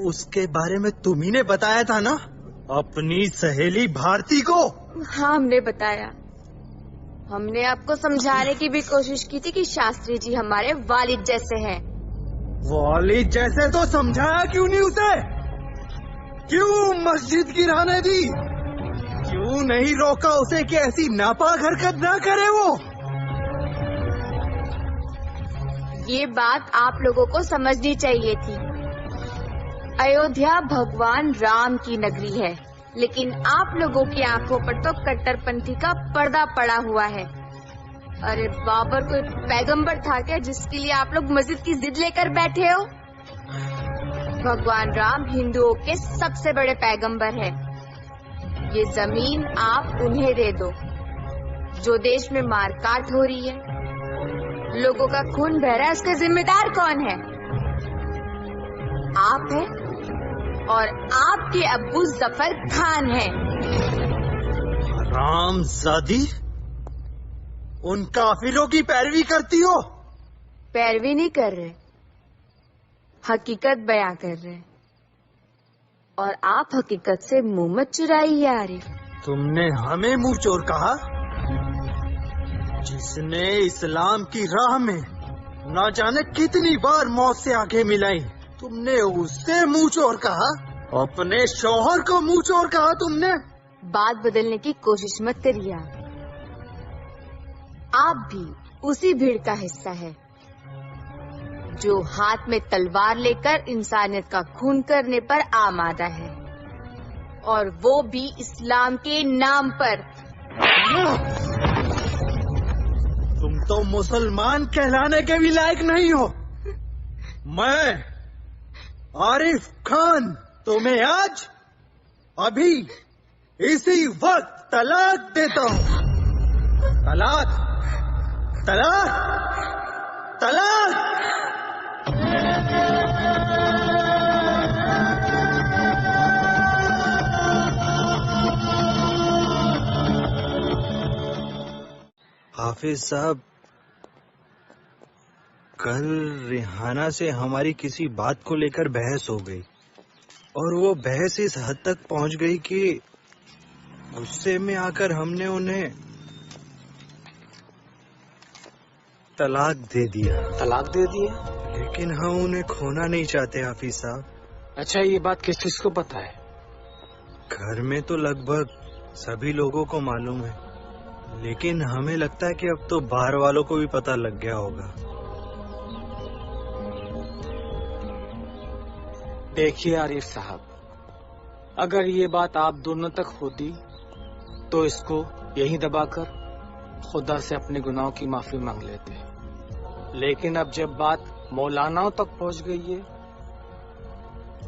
उसके बारे में तुम ही ने बताया था ना अपनी सहेली भारती को? हाँ, हमने बताया। हमने आपको समझाने की भी कोशिश की थी कि शास्त्री जी हमारे वालिद जैसे हैं। वालिद जैसे तो समझाया क्यों नहीं उसे? क्यों मस्जिद गिराने दी? क्यों नहीं रोका उसे कि ऐसी नापाक हरकत ना करे वो? ये बात आप लोगों को समझनी चाहिए थी। अयोध्या भगवान राम की नगरी है, लेकिन आप लोगों की आंखों पर तो कट्टरपंथी का पर्दा पड़ा हुआ है। अरे बाबर कोई पैगंबर था क्या जिसके लिए आप लोग मस्जिद की जिद लेकर बैठे हो? भगवान राम हिंदुओं के सबसे बड़े पैगंबर है। ये जमीन आप उन्हें दे दो। जो देश में मारकाट हो रही है, लोगों का खून बह रहा है, उसका जिम्मेदार कौन है? आप हैं, और आपके अब्बू जफर खान हैं। रामजादी, उन काफिरों की पैरवी करती हो? पैरवी नहीं कर रहे, हकीकत बयां कर रहे हैं। और आप हकीकत से मुंह मत चुराइए आरिफ। तुमने हमें मुंह चोर कहा? जिसने इस्लाम की राह में न जाने कितनी बार मौत से आंखें मिलाई, तुमने उससे मुंह चोर कहा? अपने शौहर को मुंह चोर कहा तुमने? बात बदलने की कोशिश मत करिए। आप भी उसी भीड़ का हिस्सा है जो हाथ में तलवार लेकर इंसानियत का खून करने पर आमादा है, और वो भी इस्लाम के नाम पर। तुम तो मुसलमान कहलाने के भी लायक नहीं हो। मैं आरिफ खान तुम्हें आज अभी इसी वक्त तलाक देता हूँ। तलाक, तलाक, तलाक। हाफिज साहब, कल रिहाना से हमारी किसी बात को लेकर बहस हो गई, और वो बहस इस हद तक पहुंच गई कि गुस्से में आकर हमने उन्हें तलाक दे दिया। तलाक दे दिया? लेकिन हम उन्हें खोना नहीं चाहते हाफिज साहब। अच्छा, ये बात किस किस को पता है? घर में तो लगभग सभी लोगों को मालूम है, लेकिन हमें लगता है कि अब तो बाहर वालों को भी पता लग गया होगा। देखिए आरिफ साहब, अगर ये बात आप दोनों तक होती तो इसको यहीं दबाकर खुदा से अपने गुनाहों की माफी मांग लेते, लेकिन अब जब बात मौलानाओं तक पहुंच गई है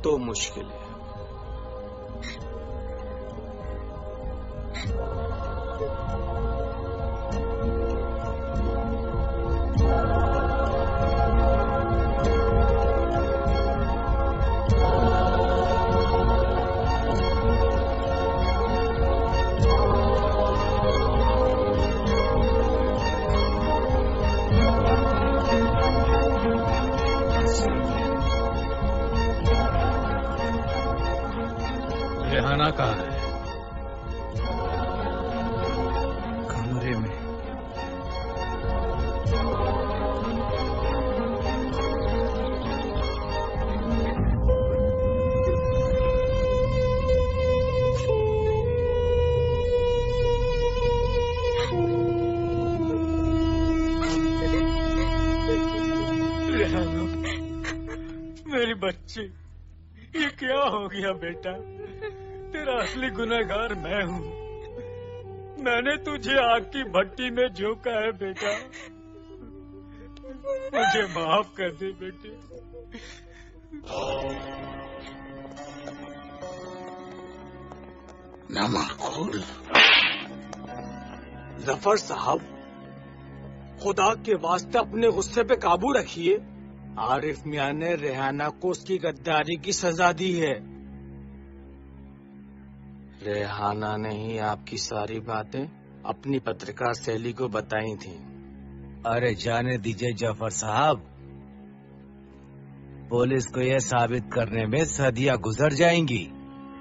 तो मुश्किल है। जानो, मेरी बच्ची, ये क्या हो गया बेटा? तेरा असली गुनहगार मैं हूँ। मैंने तुझे आग की भट्टी में झोंका है बेटा। मुझे माफ कर दे बेटे। नमाखोल। जफर साहब, खुदा के वास्ते अपने गुस्से पे काबू रखिए। आरिफ मियां ने रेहाना को उसकी गद्दारी की सजा दी है। रेहाना ने ही आपकी सारी बातें अपनी पत्रकार सहेली को बताई थी। अरे जाने दीजिए जफर साहब, पुलिस को यह साबित करने में सदियां गुजर जाएंगी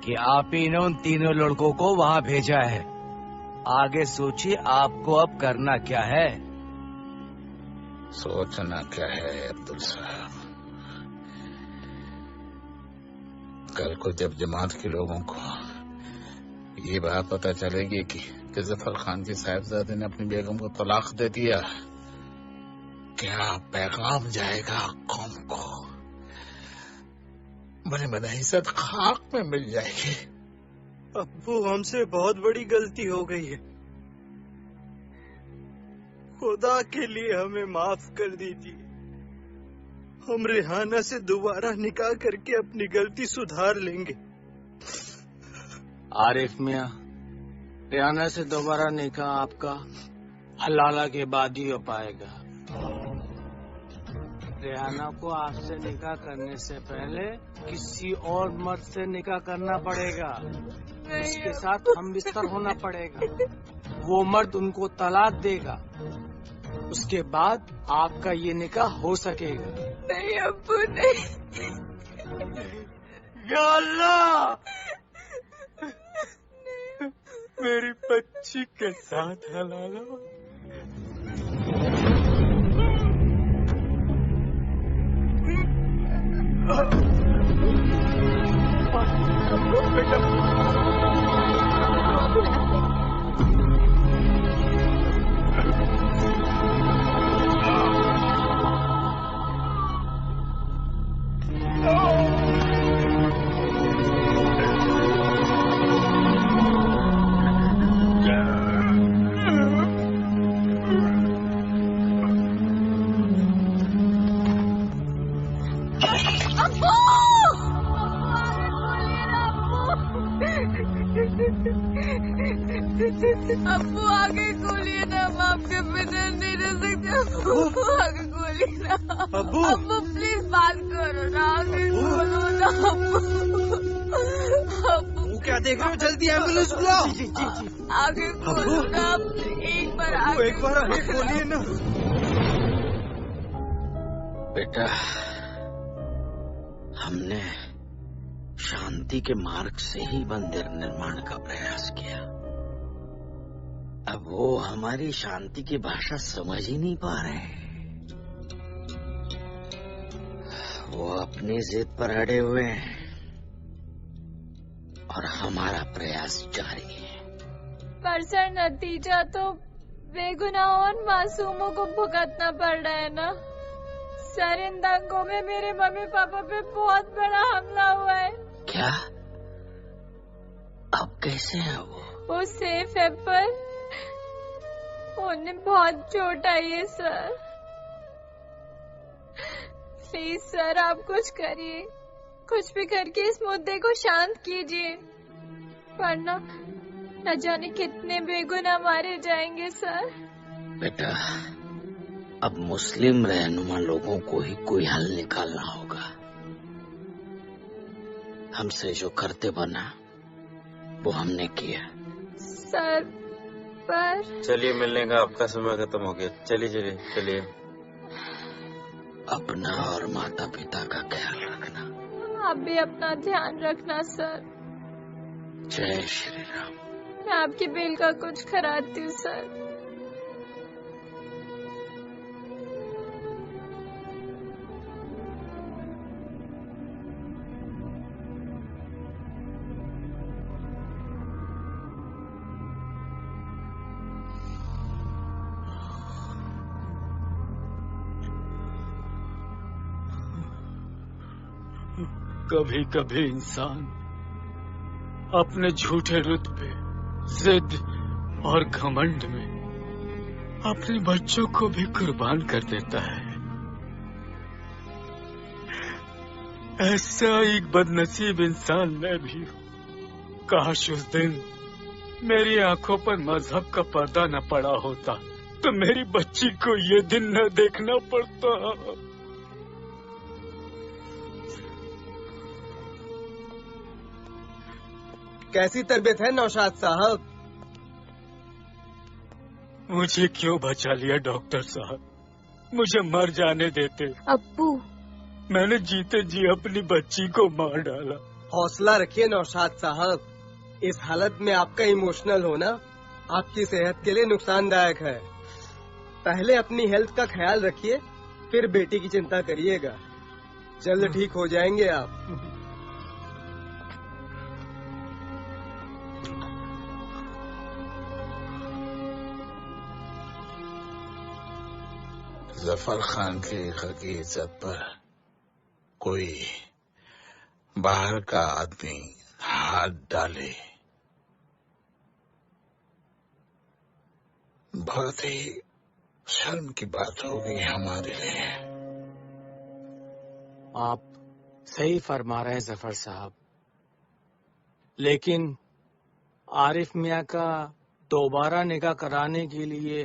कि आप ही ने उन तीनों लड़कों को वहां भेजा है। आगे सोचिए आपको अब करना क्या है। सोचना क्या है अब्दुल साहब? कल को जब जमात के लोगों को ये बात पता चलेगी कि जफर खान की साहिबजादे ने अपनी बेगम को तलाक दे दिया, क्या पैगाम जाएगा कौम को? बने बना इज्जत खाक में मिल जाएगी। अब्बू, हमसे बहुत बड़ी गलती हो गई है। खुदा के लिए हमें माफ कर दीजिए। हम रेहाना से दोबारा निकाह करके अपनी गलती सुधार लेंगे। आरिफ मियां, रेहाना से दोबारा निकाह आपका हलाला के बाद ही हो पाएगा। रेहाना को आपसे निकाह करने से पहले किसी और मर्द से निकाह करना पड़ेगा। उसके साथ हम बिस्तर होना पड़ेगा। वो मर्द उनको तलाक देगा। उसके बाद आपका ये निकाह हो सकेगा। नहीं अब्बू, नहीं। या अल्लाह, मेरी बच्ची के साथ हलाला। अब्बू आगे खोलिए ना, हम आपके बिना नहीं रह सकते। अब्बू आगे खोलिए ना। अब्बू, अब्बू प्लीज बात करो ना, आगे खोलो ना अब्बू। क्या देख रहे हो? जल्दी एम्बुलेंस बुलाओ। आगे खोलो ना, एक बार आगे खोलिए ना। बेटा, हमने शांति के मार्ग से ही मंदिर निर्माण का प्रयास किया। अब वो हमारी शांति की भाषा समझ ही नहीं पा रहे। वो अपनी जिद पर अड़े हुए हैं और हमारा प्रयास जारी है। पर सर, नतीजा तो बेगुनाह और मासूमों को भुगतना पड़ रहा है ना सर। इन दंगों में मेरे मम्मी पापा पे बहुत बड़ा हमला हुआ है। क्या? अब कैसे है वो सेफ है, पर उन्हें बहुत चोट आई है सर। प्लीज सर, आप कुछ करिए। कुछ भी करके इस मुद्दे को शांत कीजिए, वरना न जाने कितने बेगुनाह मारे जाएंगे सर। बेटा, अब मुस्लिम रहनुमा लोगों को ही कोई हल निकालना होगा। हमसे जो करते बना वो हमने किया। सर पर चलिए, मिलने का आपका समय खत्म हो गया। चलिए चलिए चलिए। अपना और माता पिता का ख्याल रखना। आप भी अपना ध्यान रखना सर। जय श्री राम। मैं आपकी बेल का कुछ कराती हूँ सर। कभी कभी इंसान अपने झूठे रुतबे, जिद और घमंड में अपने बच्चों को भी कुर्बान कर देता है। ऐसा एक बदनसीब इंसान मैं भी हूँ। काश उस दिन मेरी आंखों पर मजहब का पर्दा न पड़ा होता तो मेरी बच्ची को ये दिन न देखना पड़ता। कैसी तबीयत है नौशाद साहब? मुझे क्यों बचा लिया डॉक्टर साहब? मुझे मर जाने देते। अब्बू, मैंने जीते जी अपनी बच्ची को मार डाला। हौसला रखिए नौशाद साहब, इस हालत में आपका इमोशनल होना आपकी सेहत के लिए नुकसानदायक है। पहले अपनी हेल्थ का ख्याल रखिए, फिर बेटी की चिंता करिएगा। जल्द ठीक हो जाएंगे आप। जफर खान की हक की इज्जत पर कोई बाहर का आदमी हाथ डाले, बहुत ही शर्म की बात होगी हमारे लिए। आप सही फरमा रहे हैं जफर साहब, लेकिन आरिफ मियाँ का दोबारा निकाह कराने के लिए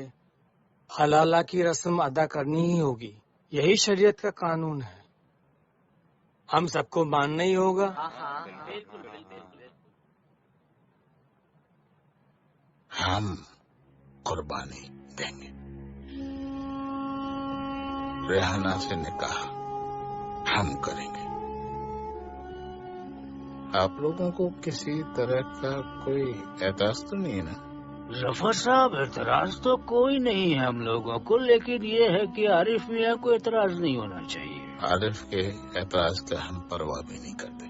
हलाला की रस्म अदा करनी ही होगी। यही शरीयत का कानून है, हम सबको मानना ही होगा। हम कुर्बानी देंगे। रेहाना से निकाह हम करेंगे। आप लोगों को किसी तरह का कोई एतराज तो नहीं है ना? जफर साहब, एतराज तो कोई नहीं है हम लोगों को, लेकिन ये है कि आरिफ मियाँ को एतराज नहीं होना चाहिए। आरिफ के एतराज का हम परवाह भी नहीं करते।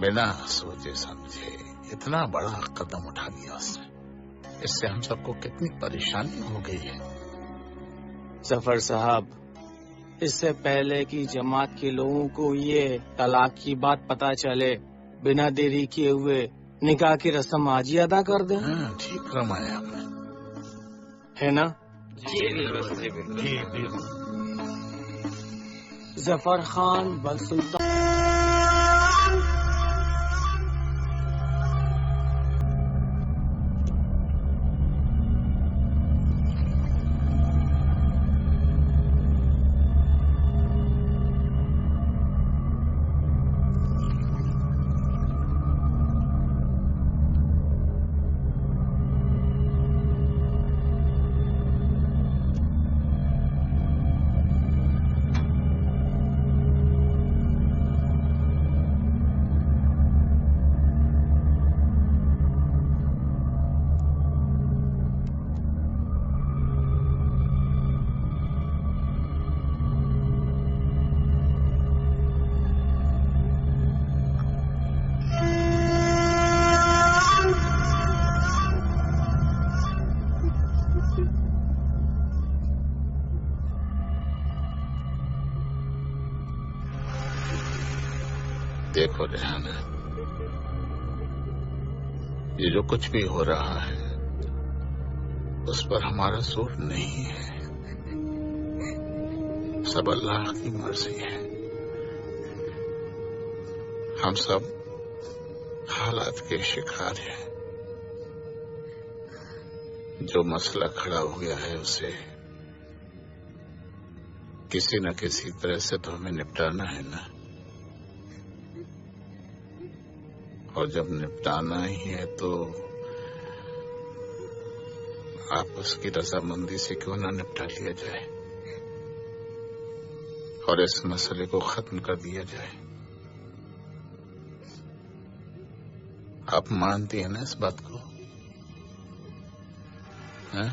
बिना सोचे समझे इतना बड़ा कदम उठा लिया उसने, इससे हम सबको कितनी परेशानी हो गई है। जफर साहब, इससे पहले कि जमात के लोगों को ये तलाक की बात पता चले, बिना देरी किए हुए निकाह की रस्म आज ही अदा कर दें। ठीक फरमाया आपने, है ना? जी बिल्कुल। जफर खान बल सुल्तान। देखो रेहाना, ये जो कुछ भी हो रहा है उस पर हमारा जोर नहीं है, सब अल्लाह की मर्जी है। हम सब हालात के शिकार हैं। जो मसला खड़ा हो गया है उसे किसी न किसी तरह से तो हमें निपटाना है ना, और जब निपटाना ही है तो आपस की रजामंदी से क्यों ना निपटा लिया जाए और इस मसले को खत्म कर दिया जाए। आप मानती हैं ना इस बात को? हैं?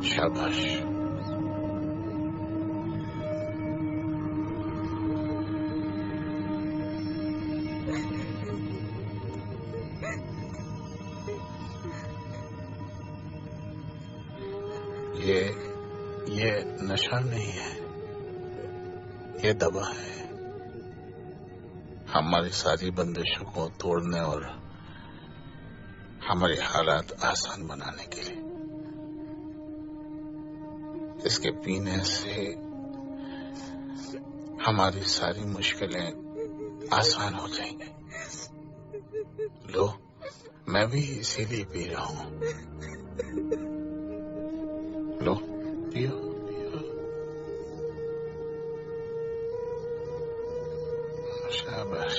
शाबाश। ये नशा नहीं है, ये दवा है हमारी सारी बंदिशों को तोड़ने और हमारे हालात आसान बनाने के लिए। इसके पीने से हमारी सारी मुश्किलें आसान हो जाएंगी। लो, मैं भी इसीलिए पी रहा हूँ। लो, पियो। शाबाश।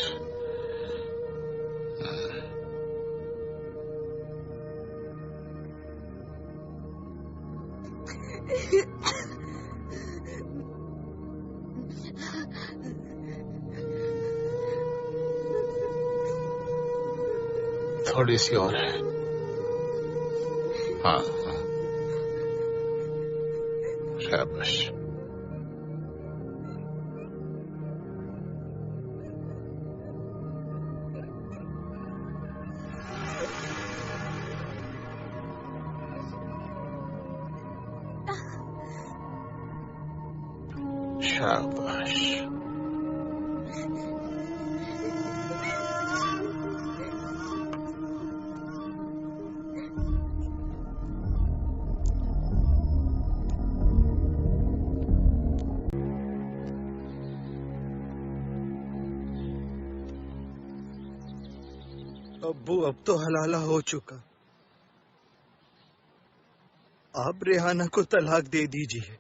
थोड़ी सी और है। हाँ हाँ, शाबाश। शाबाश। अब्बू, अब तो हलाला हो चुका। आप रेहाना को तलाक दे दीजिए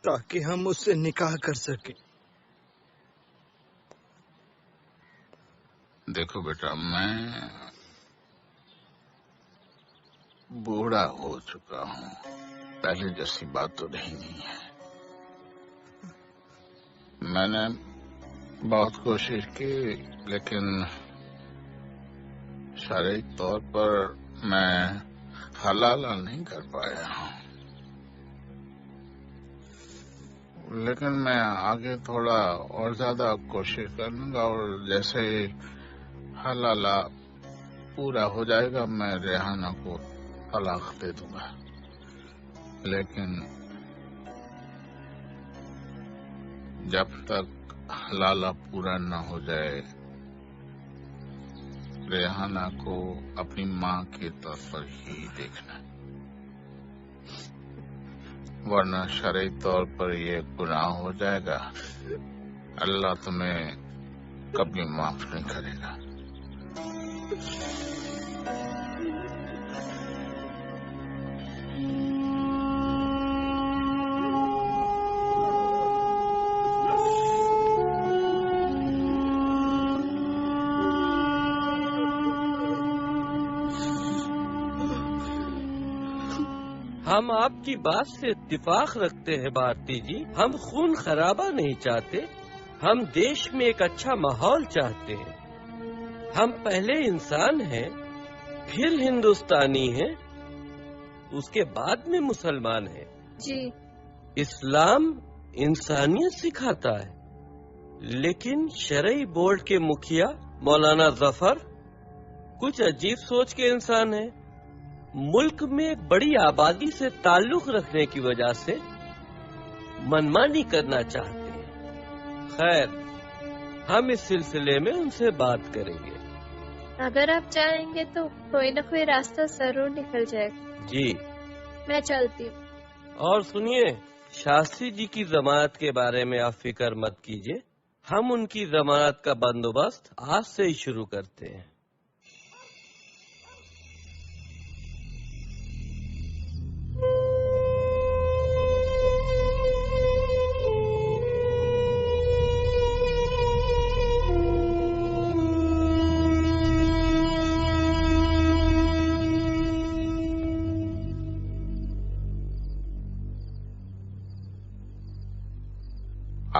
ताकि हम उससे निकाह कर सकें। देखो बेटा, मैं बूढ़ा हो चुका हूँ, पहले जैसी बात तो नहीं है। मैंने बहुत कोशिश की, लेकिन शारीरिक तौर पर मैं हलाला नहीं कर पाया हूँ। लेकिन मैं आगे थोड़ा और ज्यादा कोशिश करूंगा, और जैसे हलाला पूरा हो जाएगा मैं रेहाना को तलाक दे दूंगा। लेकिन जब तक हलाला पूरा न हो जाए, रेहाना को अपनी माँ की तरफ पर ही देखना, वरना शरई तौर पर ये गुनाह हो जाएगा। अल्लाह तुम्हें कभी माफ नहीं करेगा। हम आपकी बात से इत्तेफाक रखते हैं भारती जी। हम खून खराबा नहीं चाहते, हम देश में एक अच्छा माहौल चाहते हैं। हम पहले इंसान हैं, फिर हिंदुस्तानी हैं, उसके बाद में मुसलमान हैं। जी। इस्लाम इंसानियत सिखाता है, लेकिन शरई बोर्ड के मुखिया मौलाना जफर कुछ अजीब सोच के इंसान हैं। मुल्क में एक बड़ी आबादी से ताल्लुक रखने की वजह से मनमानी करना चाहते हैं। खैर, हम इस सिलसिले में उनसे बात करेंगे। अगर आप चाहेंगे तो कोई न कोई रास्ता जरूर निकल जाएगा। जी, मैं चलती हूँ। और सुनिए, शास्त्री जी की जमानत के बारे में आप फिक्र मत कीजिए, हम उनकी जमानत का बंदोबस्त आज से ही शुरू करते हैं।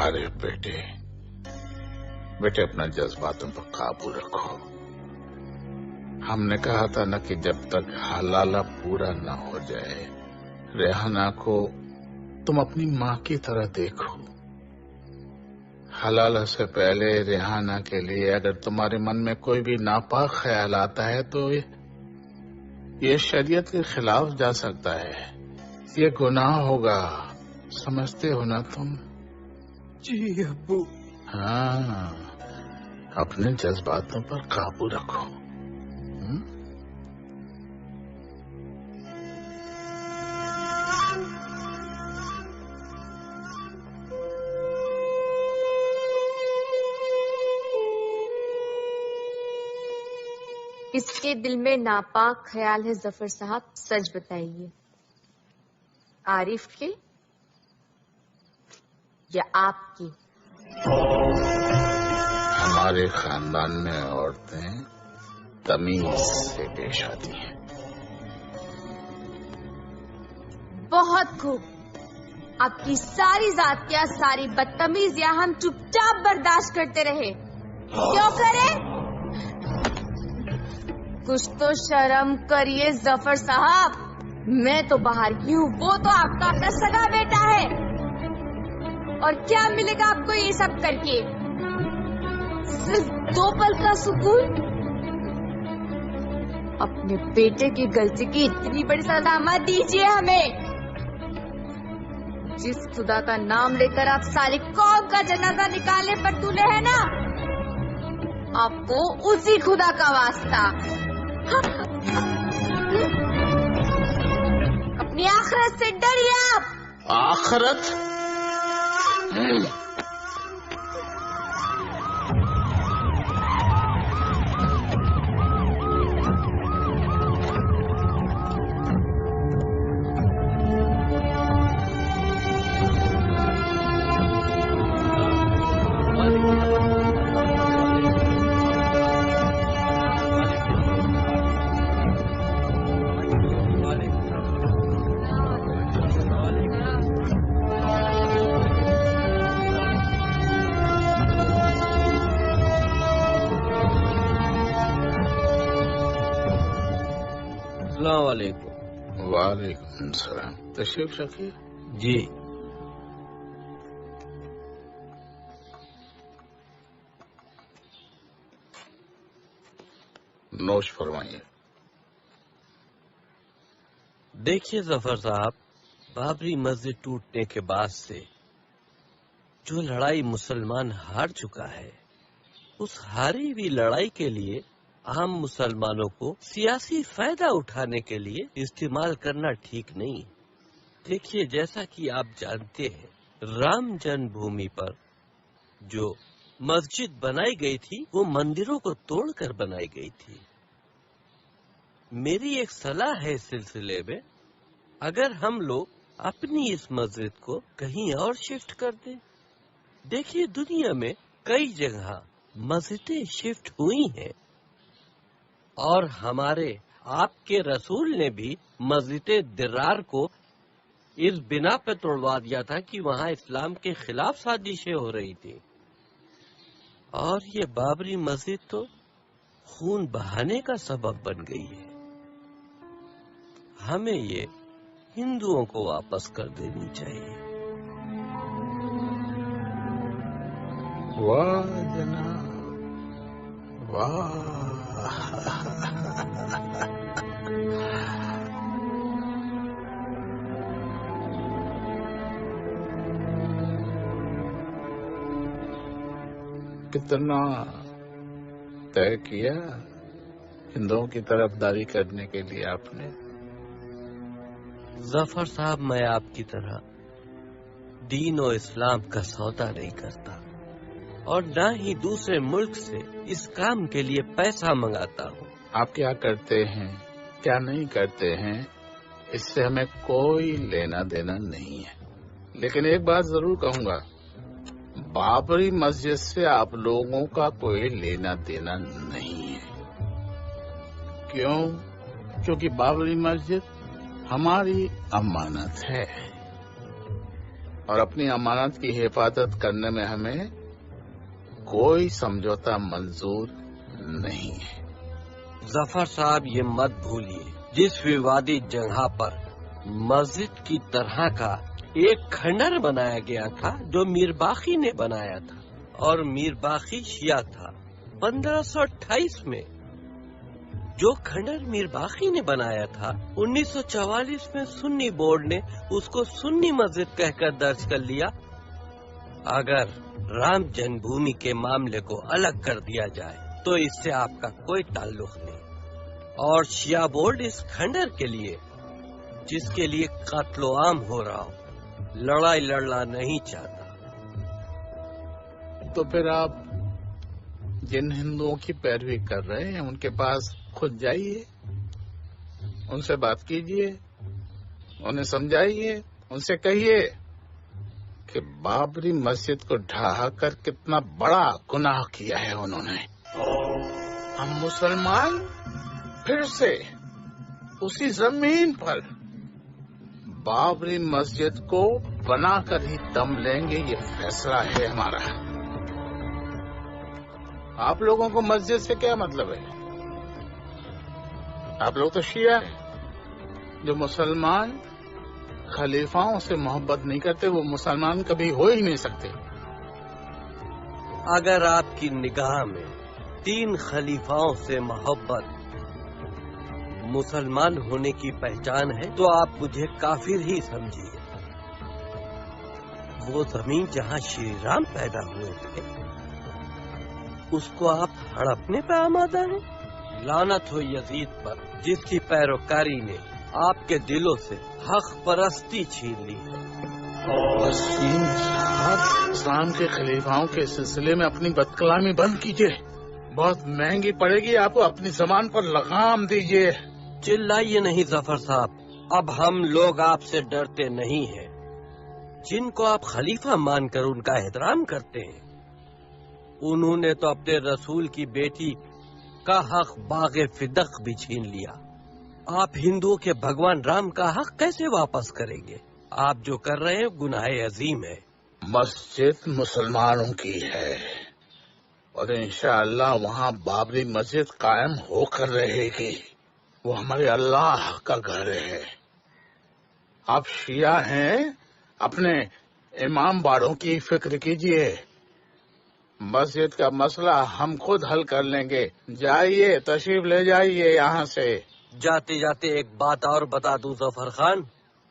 अरे बेटे, बेटे अपना जज्बातों पर काबू रखो। हमने कहा था न कि जब तक हलाला पूरा न हो जाए, रेहाना को तुम अपनी माँ की तरह देखो। हलाला से पहले रेहाना के लिए अगर तुम्हारे मन में कोई भी नापाक ख्याल आता है तो ये शरीयत के खिलाफ जा सकता है। ये गुनाह होगा, समझते हो ना तुम? जी अब्बू। हाँ, अपने जज्बातों पर काबू रखो। किसके दिल में नापाक ख्याल है जफर साहब, सच बताइए। आरिफ के या आपकी? हमारे खानदान में औरतें तमीज से पेश आती हैं। बहुत खूब। आपकी सारी जातियां, सारी बदतमीजियां हम चुपचाप बर्दाश्त करते रहे। क्यों करें? कुछ तो शर्म करिए जफर साहब। मैं तो बाहर की हूँ, वो तो आपका अपना सगा बेटा है। और क्या मिलेगा आपको ये सब करके? सिर्फ 2 पल का सुकून। अपने बेटे की गलती की इतनी बड़ी सजा मत दीजिए हमें। जिस खुदा का नाम लेकर आप सारी कौम का जनाजा निकाले पर तुले है ना, आपको उसी खुदा का वास्ता। अपनी आखिरत से डरिए आप। आखिरत? वालेकुम सलाम। तशरीफ रखिए। जी। नोश फरमाइए। देखिए जफर साहब, बाबरी मस्जिद टूटने के बाद से जो लड़ाई मुसलमान हार चुका है, उस हारी हुई लड़ाई के लिए आम मुसलमानों को सियासी फायदा उठाने के लिए इस्तेमाल करना ठीक नहीं। देखिए, जैसा कि आप जानते हैं, राम जन्मभूमि पर जो मस्जिद बनाई गई थी वो मंदिरों को तोड़कर बनाई गई थी। मेरी एक सलाह है इस सिलसिले में, अगर हम लोग अपनी इस मस्जिद को कहीं और शिफ्ट कर दें। देखिए, दुनिया में कई जगह मस्जिदें शिफ्ट हुई हैं और हमारे आपके रसूल ने भी मस्जिद दिरार को इस बिना पे तोड़वा दिया था कि वहाँ इस्लाम के खिलाफ साजिशें हो रही थी। और ये बाबरी मस्जिद तो खून बहाने का सबब बन गई है। हमें ये हिंदुओं को वापस कर देनी चाहिए। वाह जनाब, वाह। कितना तय किया हिंदुओं की तरफदारी करने के लिए आपने? जफर साहब, मैं आपकी तरह दीन और इस्लाम का सौदा नहीं करता और न ही दूसरे मुल्क से इस काम के लिए पैसा मंगाता हूँ। आप क्या करते हैं, क्या नहीं करते हैं, इससे हमें कोई लेना देना नहीं है। लेकिन एक बात जरूर कहूँगा, बाबरी मस्जिद से आप लोगों का कोई लेना देना नहीं है। क्यों? क्योंकि बाबरी मस्जिद हमारी अमानत है और अपनी अमानत की हिफाजत करने में हमें कोई समझौता मंजूर नहीं है। जफर साहब, ये मत भूलिए, जिस विवादित जगह पर मस्जिद की तरह का एक खंडर बनाया गया था जो मीर बाकी ने बनाया था और मीर बाकी शिया था, 1528 में जो खंडर मीर बाकी ने बनाया था, 1944 में सुन्नी बोर्ड ने उसको सुन्नी मस्जिद कहकर दर्ज कर लिया। अगर राम जन्मभूमि के मामले को अलग कर दिया जाए तो इससे आपका कोई ताल्लुक नहीं। और शिया बोर्ड इस खंडर के लिए, जिसके लिए कत्लो आम हो रहा हो, लड़ाई लड़ना नहीं चाहता। तो फिर आप जिन हिंदुओं की पैरवी कर रहे हैं उनके पास खुद जाइए, उनसे बात कीजिए, उन्हें समझाइए, उनसे कहिए कि बाबरी मस्जिद को ढहा कर कितना बड़ा गुनाह किया है उन्होंने। हम मुसलमान फिर से उसी जमीन पर बाबरी मस्जिद को बनाकर ही दम लेंगे, ये फैसला है हमारा। आप लोगों को मस्जिद से क्या मतलब है? आप लोग तो शिया हैं। जो मुसलमान खलीफाओं से मोहब्बत नहीं करते वो मुसलमान कभी हो ही नहीं सकते। अगर आपकी निगाह में 3 खलीफाओं से मोहब्बत मुसलमान होने की पहचान है तो आप मुझे काफिर ही समझिए। वो जमीन जहाँ श्री राम पैदा हुए थे उसको आप हड़पने पे आमादा हैं। लानत हो यजीद पर, जिसकी पैरोकारी ने आपके दिलों से हक परस्ती छीन ली है। इस्लाम के खलीफाओं के सिलसिले में अपनी बदकलामी बंद कीजिए, बहुत महंगी पड़ेगी आपको। अपनी जबान पर लगाम दीजिए। चिल्लाइए नहीं जफर साहब, अब हम लोग आपसे डरते नहीं हैं। जिनको आप खलीफा मानकर उनका एहतराम करते हैं, उन्होंने तो अपने रसूल की बेटी का हक बागे फिदक भी छीन लिया। आप हिंदुओं के भगवान राम का हक कैसे वापस करेंगे? आप जो कर रहे हैं गुनाह अजीम है। मस्जिद मुसलमानों की है और इंशाअल्लाह वहाँ बाबरी मस्जिद कायम होकर रहेगी। वो हमारे अल्लाह का घर है। आप शिया हैं, अपने इमाम बाड़ों की फिक्र कीजिए। मस्जिद का मसला हम खुद हल कर लेंगे। जाइए, तशरीफ ले जाइए यहाँ से। जाते जाते एक बात और बता दूं जफर खान,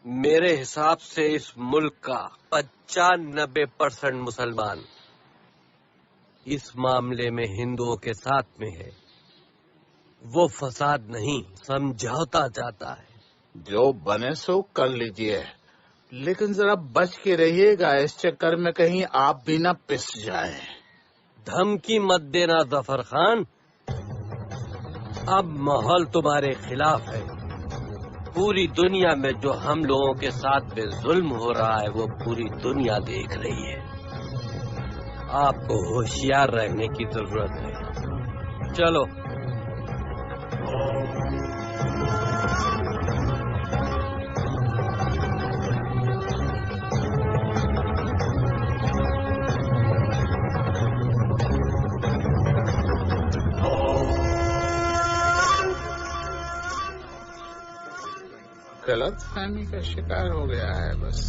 मेरे हिसाब से इस मुल्क का 95% मुसलमान इस मामले में हिंदुओं के साथ में है। वो फसाद नहीं, समझौता चाहता है। जो बने सो कर लीजिए, लेकिन जरा बच के रहिएगा इस चक्कर में कहीं आप भी ना पिस जाएं। धमकी मत देना जफर खान, अब माहौल तुम्हारे खिलाफ है। पूरी दुनिया में जो हम लोगों के साथ में जुल्म हो रहा है वो पूरी दुनिया देख रही है। आपको होशियार रहने की जरूरत है। चलो। गलत फहमी का शिकार हो गया है बस।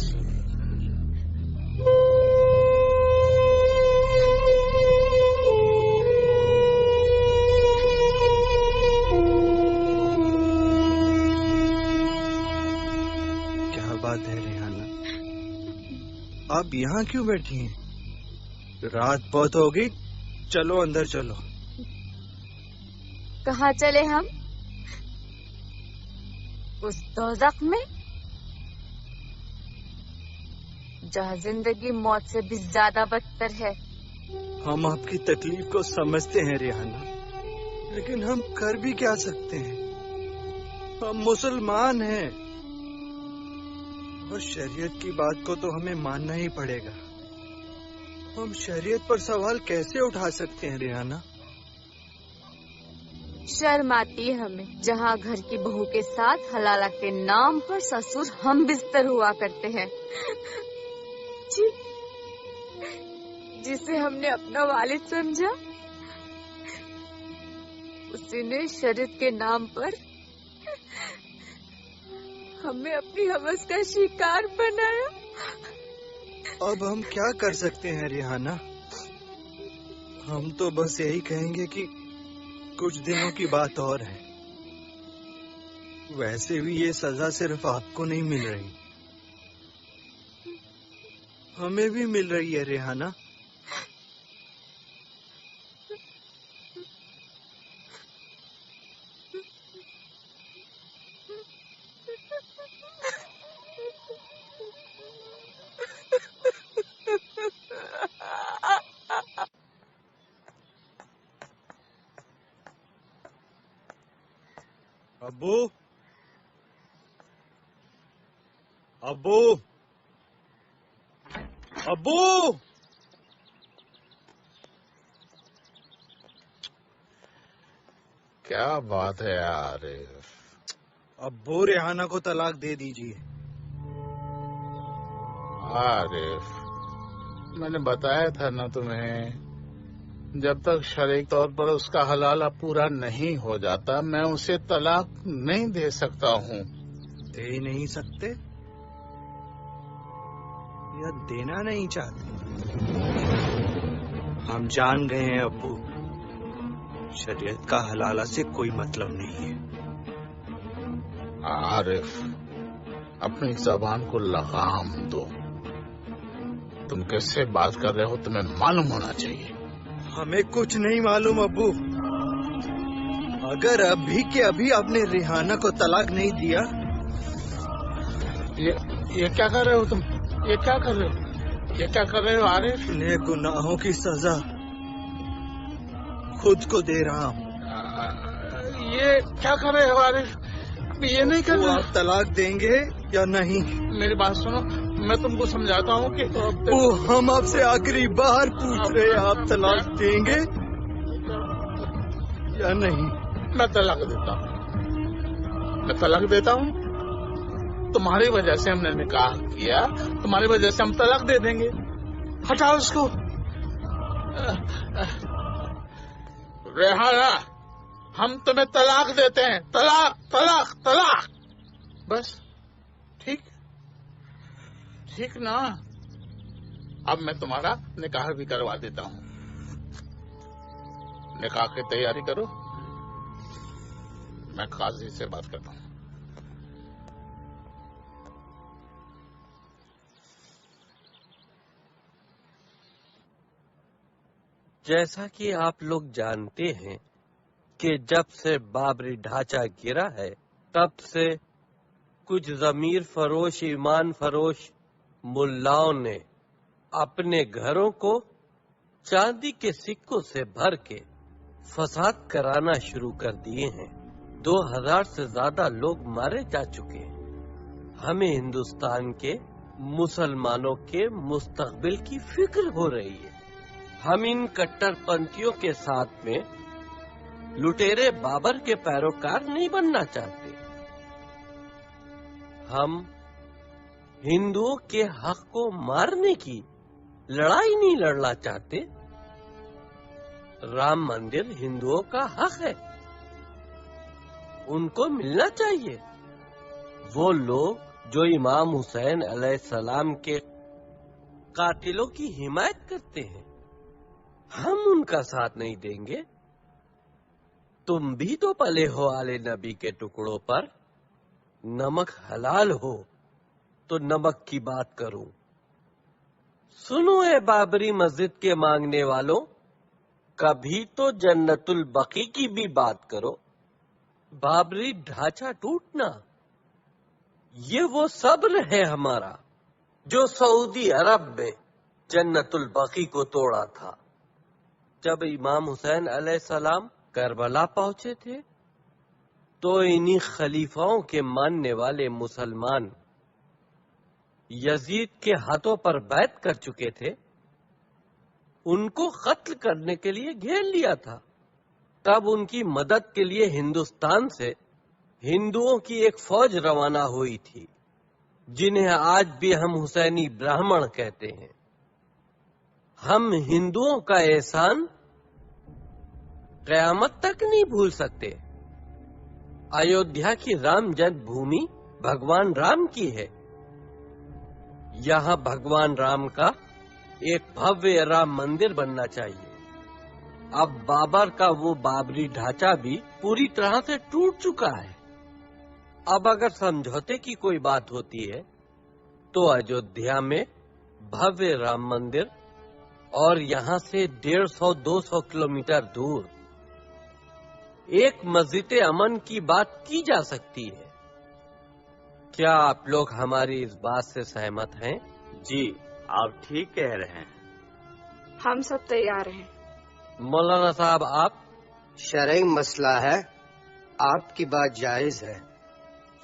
क्या बात है रिहाना, आप यहाँ क्यों बैठी हैं? रात बहुत हो गई, चलो अंदर चलो। कहाँ चले हम? उस दोज़ख में जहाँ जिंदगी मौत से भी ज्यादा बदतर है। हम आपकी तकलीफ को समझते हैं रिहाना, लेकिन हम कर भी क्या सकते हैं? हम मुसलमान हैं और शरीयत की बात को तो हमें मानना ही पड़ेगा। हम शरीयत पर सवाल कैसे उठा सकते हैं रिहाना? शर्म आती है हमें, जहाँ घर की बहू के साथ हलाला के नाम पर ससुर हम बिस्तर हुआ करते हैं। जिसे हमने अपना वालिद समझा, उसी ने शरीयत के नाम पर हमें अपनी हवस का शिकार बनाया। अब हम क्या कर सकते हैं रिहाना? हम तो बस यही कहेंगे कि कुछ दिनों की बात और है, वैसे भी ये सजा सिर्फ आपको नहीं मिल रही, हमें भी मिल रही है रेहाना। अब्बू, अब्बू, अब्बू, क्या बात है यार। अब्बू रेहाना को तलाक दे दीजिए। आरिफ, मैंने बताया था ना तुम्हें, जब तक शरीक तौर पर उसका हलाला पूरा नहीं हो जाता मैं उसे तलाक नहीं दे सकता हूँ। दे नहीं सकते या देना नहीं चाहते? हम जान गए हैं अब्बू, शरीयत का हलाला से कोई मतलब नहीं है। आरिफ, अपनी जबान को लगाम दो। तुम कैसे बात कर रहे हो तुम्हें मालूम होना चाहिए। हमें कुछ नहीं मालूम अब्बू। अगर अभी के अभी आपने रेहाना को तलाक नहीं दिया। ये क्या कर रहे हो तुम? ये क्या कर रहे हो? ये क्या कर रहे हो आरिफ? अपने गुनाहों की सजा खुद को दे रहा हूँ। ये क्या कर रहे हो आरिफ? ये नहीं कर रहे। आप तलाक देंगे या नहीं? मेरी बात सुनो, मैं तुमको समझाता हूँ कि हम आपसे आखिरी बार पूछ रहे हैं, आप तलाक देंगे या नहीं? मैं तलाक देता हूँ, मैं तलाक देता हूँ। तुम्हारी वजह से हमने निकाह किया, तुम्हारी वजह से हम तलाक दे देंगे। हटाओ उसको। रेहाना, हम तुम्हें तलाक देते हैं। तलाक, तलाक, तलाक। बस ठीक, ठीक ना? अब मैं तुम्हारा निकाह भी करवा देता हूँ। निकाह की तैयारी करो, मैं काजी से बात करता हूँ। जैसा कि आप लोग जानते हैं कि जब से बाबरी ढांचा गिरा है तब से कुछ जमीर फरोश, ईमान फरोश मुल्लाओं ने अपने घरों को चांदी के सिक्कों से भर के फसाद कराना शुरू कर दिए हैं। 2000 से ज्यादा लोग मारे जा चुके हैं। हमें हिंदुस्तान के मुसलमानों के मुस्तकबिल की फिक्र हो रही है। हम इन कट्टरपंथियों के साथ में लुटेरे बाबर के पैरोकार नहीं बनना चाहते। हम हिंदुओं के हक को मारने की लड़ाई नहीं लड़ना चाहते। राम मंदिर हिंदुओं का हक है, उनको मिलना चाहिए। वो लोग जो इमाम हुसैन अलैहिस्सलाम के कातिलों की हिमायत करते हैं, हम उनका साथ नहीं देंगे। तुम भी तो पले हो आले नबी के टुकड़ों पर। नमक हलाल हो तो नमक की बात करूं। सुनो ए बाबरी मस्जिद के मांगने वालों, कभी तो जन्नतुल बकी की भी बात करो। बाबरी ढांचा टूटना, ये वो सब्र है हमारा जो सऊदी अरब में जन्नतुल बकी को तोड़ा था। जब इमाम हुसैन अलैहिस्सलाम करबला पहुंचे थे तो इन्हीं खलीफाओं के मानने वाले मुसलमान यजीद के हाथों पर बैत कर चुके थे। उनको कत्ल करने के लिए घेर लिया था। तब उनकी मदद के लिए हिंदुस्तान से हिंदुओं की एक फौज रवाना हुई थी, जिन्हें आज भी हम हुसैनी ब्राह्मण कहते हैं। हम हिंदुओं का एहसान क़यामत तक नहीं भूल सकते। अयोध्या की राम जन्मभूमि भगवान राम की है। यहाँ भगवान राम का एक भव्य राम मंदिर बनना चाहिए। अब बाबर का वो बाबरी ढांचा भी पूरी तरह से टूट चुका है। अब अगर समझौते की कोई बात होती है तो अयोध्या में भव्य राम मंदिर और यहाँ से 150-200 किलोमीटर दूर एक मस्जिद अमन की बात की जा सकती है। क्या आप लोग हमारी इस बात से सहमत हैं? जी, आप ठीक कह रहे हैं। हम सब तैयार हैं। मौलाना साहब, आप? शरई मसला है, आपकी बात जायज है।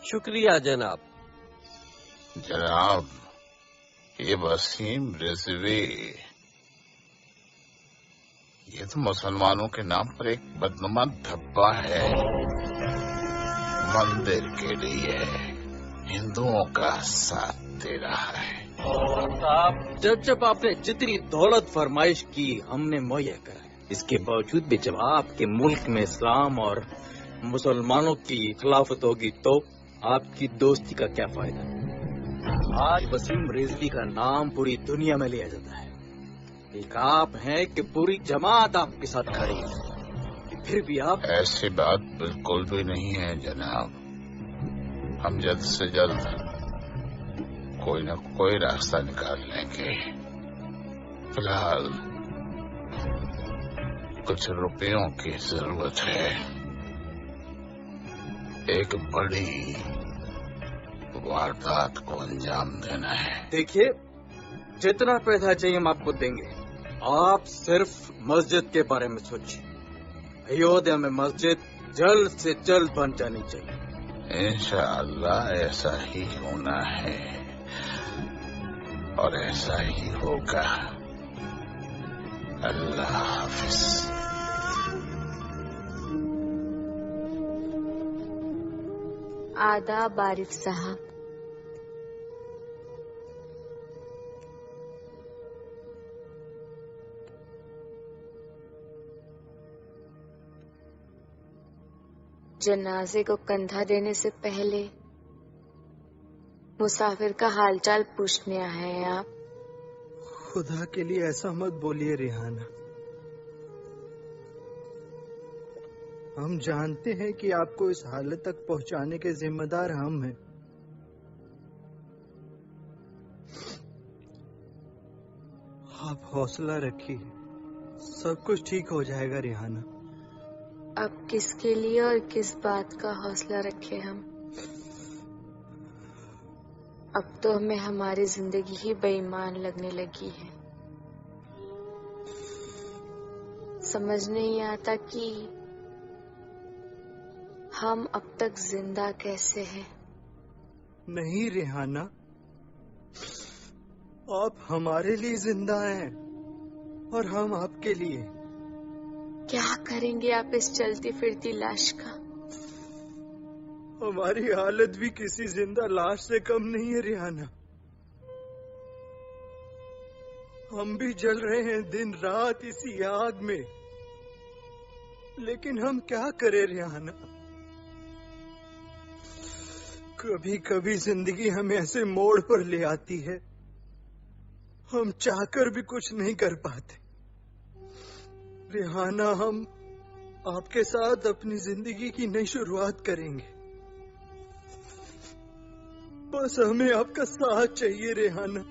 शुक्रिया जनाब। जनाब, ये वसीम रिजवी, ये तो मुसलमानों के नाम पर एक बदनुमा धब्बा है। मंदिर के लिए हिंदुओं का साथ दे रहा है। जब आपने जितनी दौलत फरमाइश की हमने मुहैया कराया, इसके बावजूद भी जब आपके मुल्क में इस्लाम और मुसलमानों की खिलाफत होगी तो आपकी दोस्ती का क्या फायदा। आज वसीम रिजवी का नाम पूरी दुनिया में लिया जाता है। एक आप हैं कि पूरी जमात आपके साथ खड़ी है, फिर भी आप। ऐसी बात बिल्कुल भी नहीं है जनाब। हम जल्द से जल्द कोई न कोई रास्ता निकाल लेंगे। फिलहाल कुछ रुपयों की जरूरत है। एक बड़ी वारदात को अंजाम देना है। देखिए, जितना पैसा चाहिए हम आपको देंगे। आप सिर्फ मस्जिद के बारे में सोचिए। अयोध्या में मस्जिद जल्द से जल्द बन जानी चाहिए। इंशाअल्लाह ऐसा ही होना है और ऐसा ही होगा। अल्लाह हाफिज। आदाब आरिफ साहब। जनाजे को कंधा देने से पहले मुसाफिर का हालचाल पूछने आए हैं आप। खुदा के लिए ऐसा मत बोलिए रिहाना। हम जानते हैं कि आपको इस हालत तक पहुंचाने के जिम्मेदार हम हैं। आप हौसला रखिए, सब कुछ ठीक हो जाएगा रिहाना। अब किसके लिए और किस बात का हौसला रखें हम? अब तो हमें हमारी जिंदगी ही बेईमान लगने लगी है। समझ नहीं आता कि हम अब तक जिंदा कैसे हैं। नहीं रिहाना, आप हमारे लिए जिंदा हैं और हम आपके लिए। क्या करेंगे आप इस चलती फिरती लाश का? हमारी हालत भी किसी जिंदा लाश से कम नहीं है रिहाना। हम भी जल रहे हैं दिन रात इसी आग में, लेकिन हम क्या करें रिहाना। कभी कभी जिंदगी हमें ऐसे मोड़ पर ले आती है, हम चाहकर भी कुछ नहीं कर पाते। रिहाना, हम आपके साथ अपनी जिंदगी की नई शुरुआत करेंगे। बस हमें आपका साथ चाहिए रिहाना,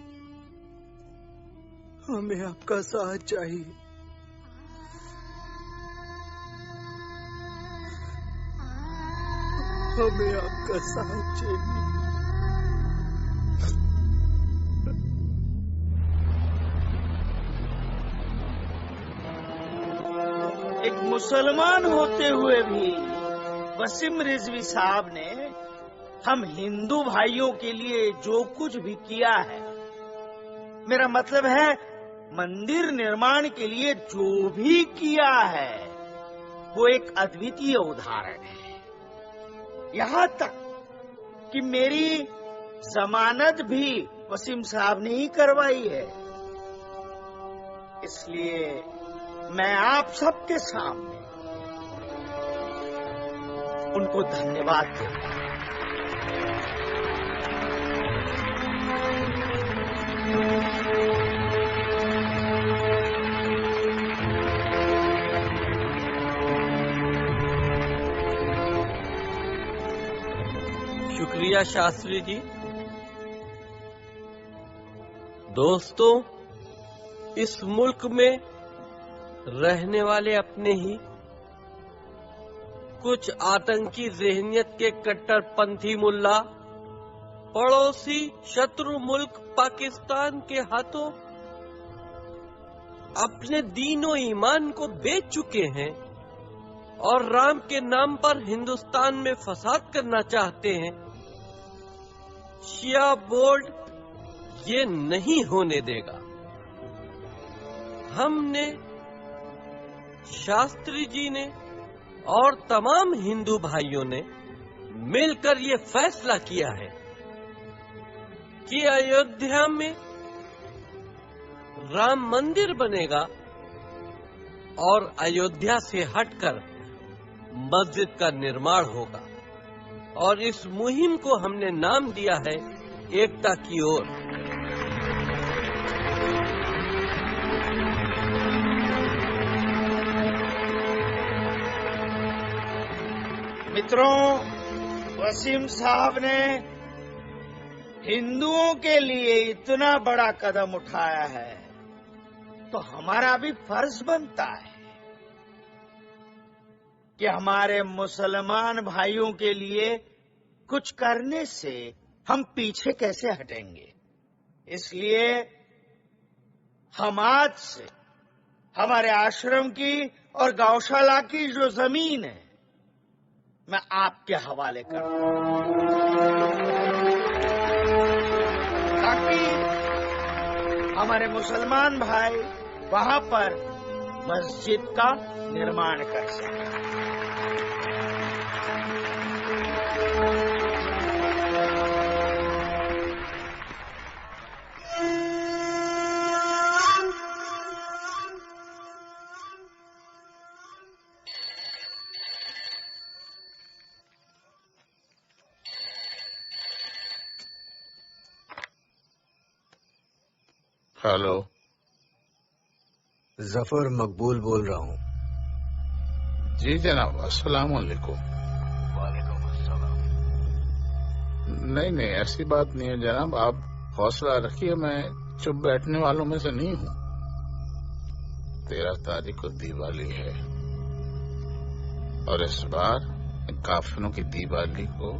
हमें आपका साथ चाहिए। हमें आपका साथ चाहिए। एक मुसलमान होते हुए भी वसीम रिजवी साहब ने हम हिंदू भाइयों के लिए जो कुछ भी किया है, मेरा मतलब है मंदिर निर्माण के लिए जो भी किया है, वो एक अद्वितीय उदाहरण है। यहाँ तक कि मेरी जमानत भी वसीम साहब ने ही करवाई है। इसलिए मैं आप सबके सामने उनको धन्यवाद देता हूँ। शुक्रिया शास्त्री जी। दोस्तों, इस मुल्क में रहने वाले अपने ही कुछ आतंकी ज़हनियत के कट्टरपंथी मुल्ला पड़ोसी शत्रु मुल्क पाकिस्तान के हाथों अपने दीन और ईमान को बेच चुके हैं और राम के नाम पर हिंदुस्तान में फसाद करना चाहते हैं। शिया बोर्ड ये नहीं होने देगा। हमने, शास्त्री जी ने और तमाम हिंदू भाइयों ने मिलकर ये फैसला किया है कि अयोध्या में राम मंदिर बनेगा और अयोध्या से हटकर मस्जिद का निर्माण होगा। और इस मुहिम को हमने नाम दिया है एकता की ओर। मित्रों, वसीम साहब ने हिंदुओं के लिए इतना बड़ा कदम उठाया है तो हमारा भी फर्ज बनता है कि हमारे मुसलमान भाइयों के लिए कुछ करने से हम पीछे कैसे हटेंगे। इसलिए हम आज से हमारे आश्रम की और गौशाला की जो जमीन है मैं आपके हवाले करता हूं ताकि हमारे मुसलमान भाई वहां पर मस्जिद का निर्माण कर सकें। हेलो, जफर मकबूल बोल रहा हूँ। जी जनाब, अस्सलाम वालेकुम। नहीं, ऐसी बात नहीं है जनाब, आप हौसला रखिए, मैं चुप बैठने वालों में से नहीं हूँ। 13 तारीख को दिवाली है और इस बार काफिरों की दिवाली को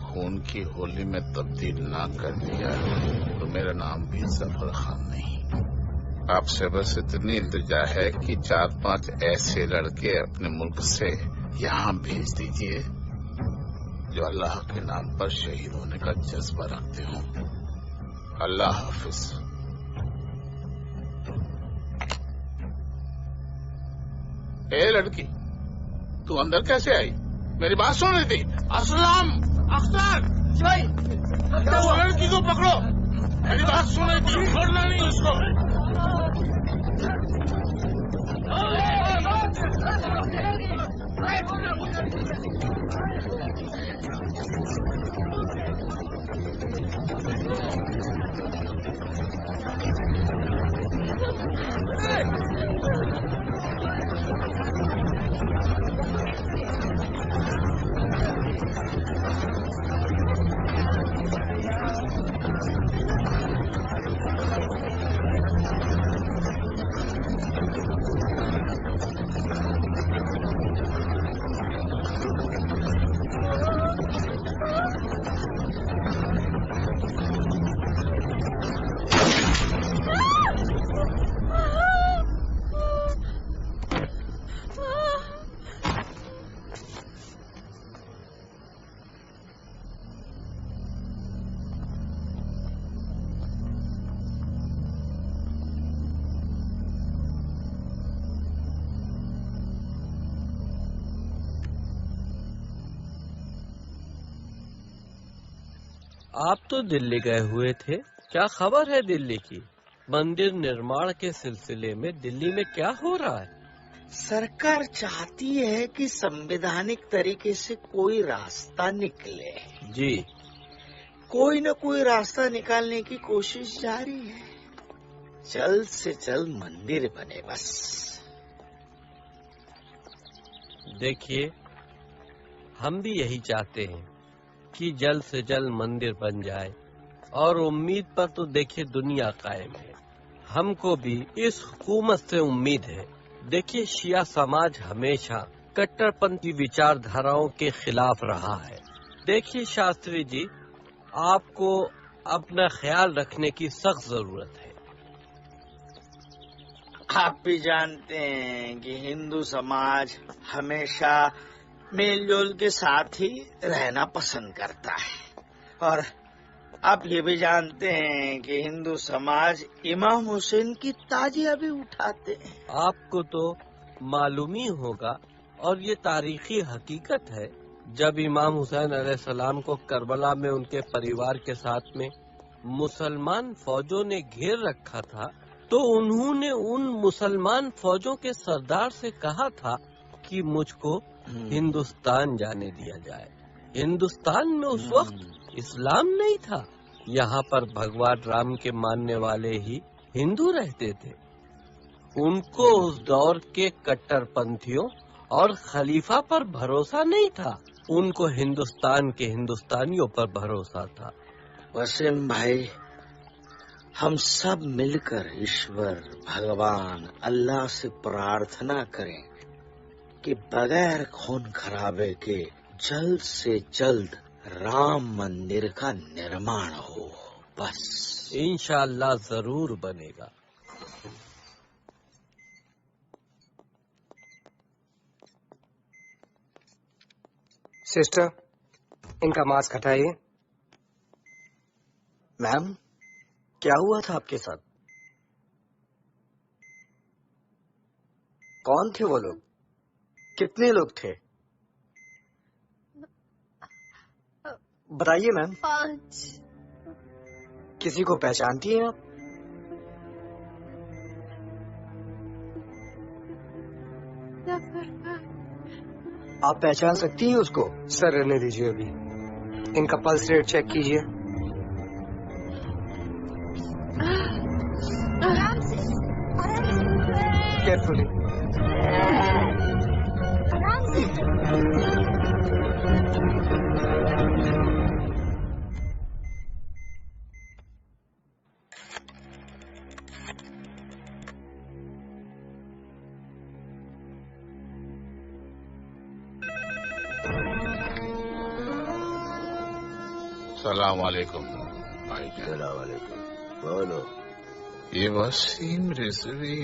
खून की होली में तब्दील ना कर दिया तो मेरा नाम भी जफर खान नहीं। आपसे बस इतनी इल्तिजा है कि 4-5 ऐसे लड़के अपने मुल्क से यहाँ भेज दीजिए जो अल्लाह के नाम पर शहीद होने का जज्बा रखते हो। अल्लाह हाफिज। ए लड़की, तू अंदर कैसे आई? मेरी बात सुन रही थी? अस्सलाम अख्तर, वो लड़की को पकड़ो। मेरी बात सुन रही थी, छोड़ना नहीं उसको। आप तो दिल्ली गए हुए थे, क्या खबर है दिल्ली की? मंदिर निर्माण के सिलसिले में दिल्ली में क्या हो रहा है? सरकार चाहती है कि संवैधानिक तरीके से कोई रास्ता निकले। जी, कोई न कोई रास्ता निकालने की कोशिश जारी है। जल्द से जल्द मंदिर बने बस। देखिए, हम भी यही चाहते हैं कि जल्द से जल्द मंदिर बन जाए, और उम्मीद पर तो देखिए दुनिया कायम है। हमको भी इस हुकूमत से उम्मीद है। देखिए, शिया समाज हमेशा कट्टरपंथी विचारधाराओं के खिलाफ रहा है। देखिए शास्त्री जी, आपको अपना ख्याल रखने की सख्त जरूरत है। आप भी जानते हैं कि हिंदू समाज हमेशा मेलजोल के साथ ही रहना पसंद करता है, और आप ये भी जानते हैं कि हिंदू समाज इमाम हुसैन की ताजिया भी उठाते हैं। आपको तो मालूम ही होगा, और ये तारीखी हकीकत है, जब इमाम हुसैन अलैहिस्सलाम को करबला में उनके परिवार के साथ में मुसलमान फौजों ने घेर रखा था, तो उन्होंने उन मुसलमान फौजों के सरदार से कहा था कि मुझको हिंदुस्तान जाने दिया जाए। हिंदुस्तान में उस वक्त इस्लाम नहीं था, यहाँ पर भगवान राम के मानने वाले ही हिंदू रहते थे। उनको उस दौर के कट्टरपंथियों और खलीफा पर भरोसा नहीं था, उनको हिंदुस्तान के हिंदुस्तानियों पर भरोसा था। वसीम भाई, हम सब मिलकर ईश्वर भगवान अल्लाह से प्रार्थना करें कि बगैर खून खराबे के जल्द से जल्द राम मंदिर का निर्माण हो। बस इंशाअल्लाह जरूर बनेगा। सिस्टर, इनका मास्क हटाइए। मैम, क्या हुआ था आपके साथ? कौन थे वो लोग? कितने लोग थे? बताइए मैम। 5। किसी को पहचानती हैं आप? आप पहचान सकती हैं उसको? सर रहने दीजिए, अभी इनका पल्स रेट चेक कीजिए। आराम से, केयरफुली। आराम से। सलाम वालेकुम भाई। सलाम वालेकुम। बोलो। ये वसीम रिजवी,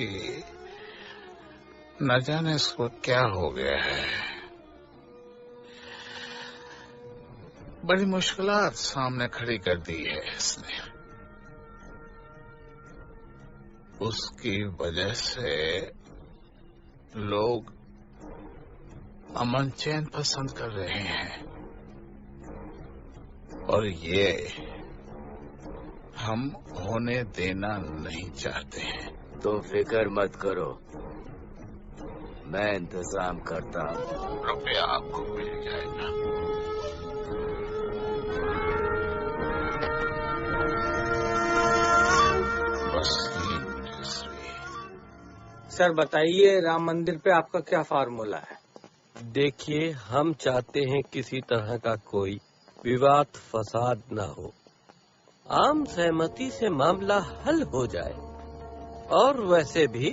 न जाने इसको क्या हो गया है। बड़ी मुश्किलात सामने खड़ी कर दी है इसने। उसकी वजह से लोग अमन चैन पसंद कर रहे हैं, और ये हम होने देना नहीं चाहते हैं। तो फिक्र मत करो, मैं इंतजाम करता हूँ। रुपया आपको मिल जाएगा। सर बताइए, राम मंदिर पे आपका क्या फार्मूला है? देखिए, हम चाहते हैं किसी तरह का कोई विवाद फसाद न हो, आम सहमति से मामला हल हो जाए। और वैसे भी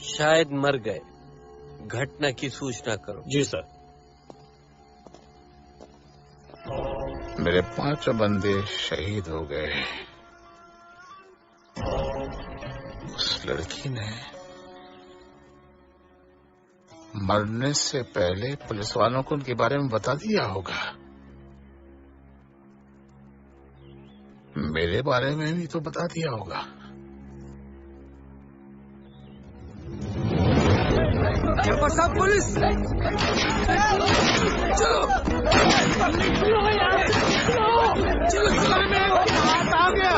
शायद मर गए। घटना की सूचना करो। जी सर। मेरे 5 बंदे शहीद हो गए। उस लड़की ने मरने से पहले पुलिस वालों को उनके बारे में बता दिया होगा। मेरे बारे में भी तो बता दिया होगा। कैंपर साहब, पुलिस! चलो चलो, आ गया।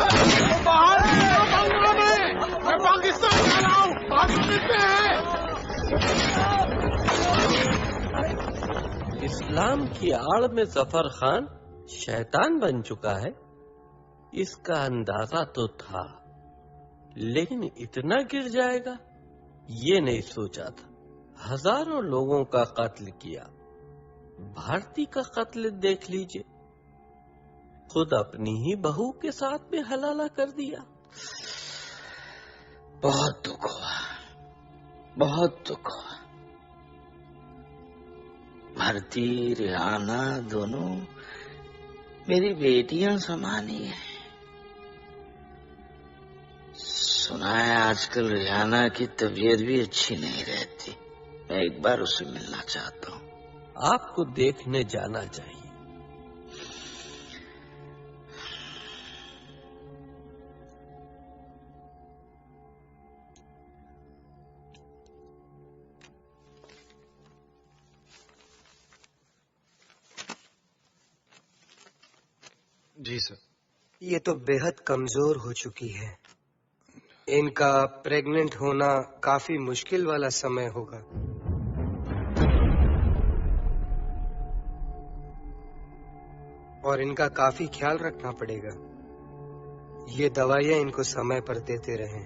बाहर मैं पाकिस्तान जा रहा हूँ। बात करते हैं। इस्लाम की आड़ में जफर खान शैतान बन चुका है इसका अंदाजा तो था, लेकिन इतना गिर जाएगा ये नहीं सोचा था। हजारों लोगों का कत्ल किया, भारती का कत्ल देख लीजिए, खुद अपनी ही बहू के साथ में हलाला कर दिया। बहुत दुख हुआ, बहुत दुख हुआ। भारती, रिहाना दोनों मेरी बेटियां समानी है। सुना है आजकल रिहाना की तबीयत भी अच्छी नहीं रहती। मैं एक बार उससे मिलना चाहता हूँ। आपको देखने जाना चाहिए। जी सर। ये तो बेहद कमजोर हो चुकी है। इनका प्रेग्नेंट होना काफी मुश्किल वाला समय होगा। और इनका काफी ख्याल रखना पड़ेगा। ये दवाइयां इनको समय पर देते रहें।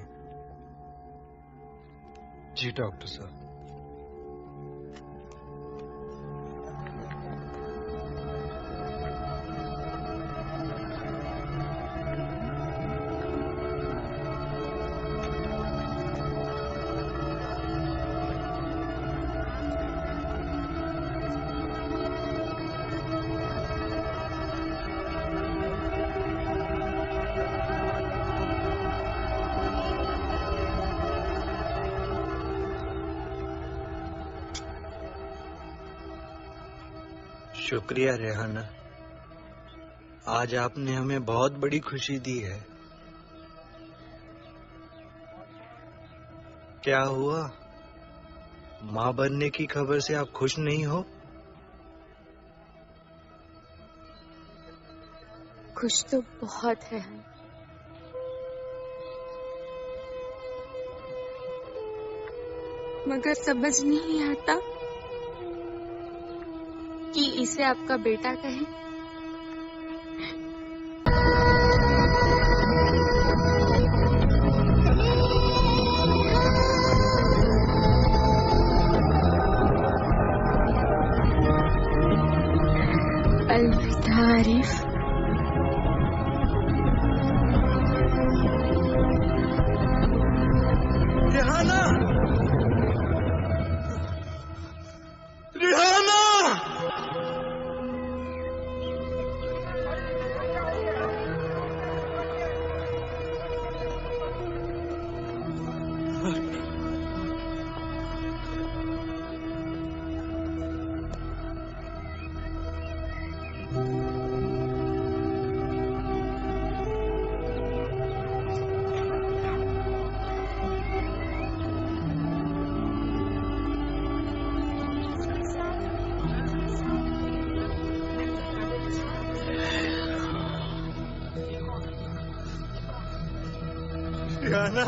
जी डॉक्टर साहब। शुक्रिया रेहाना, आज आपने हमें बहुत बड़ी खुशी दी है। क्या हुआ, माँ बनने की खबर से आप खुश नहीं हो? खुश तो बहुत है हम, मगर समझ नहीं आता कि इसे आपका बेटा कहें। अलविदा आरिफ। Rihanna, Rihanna! रिहाना,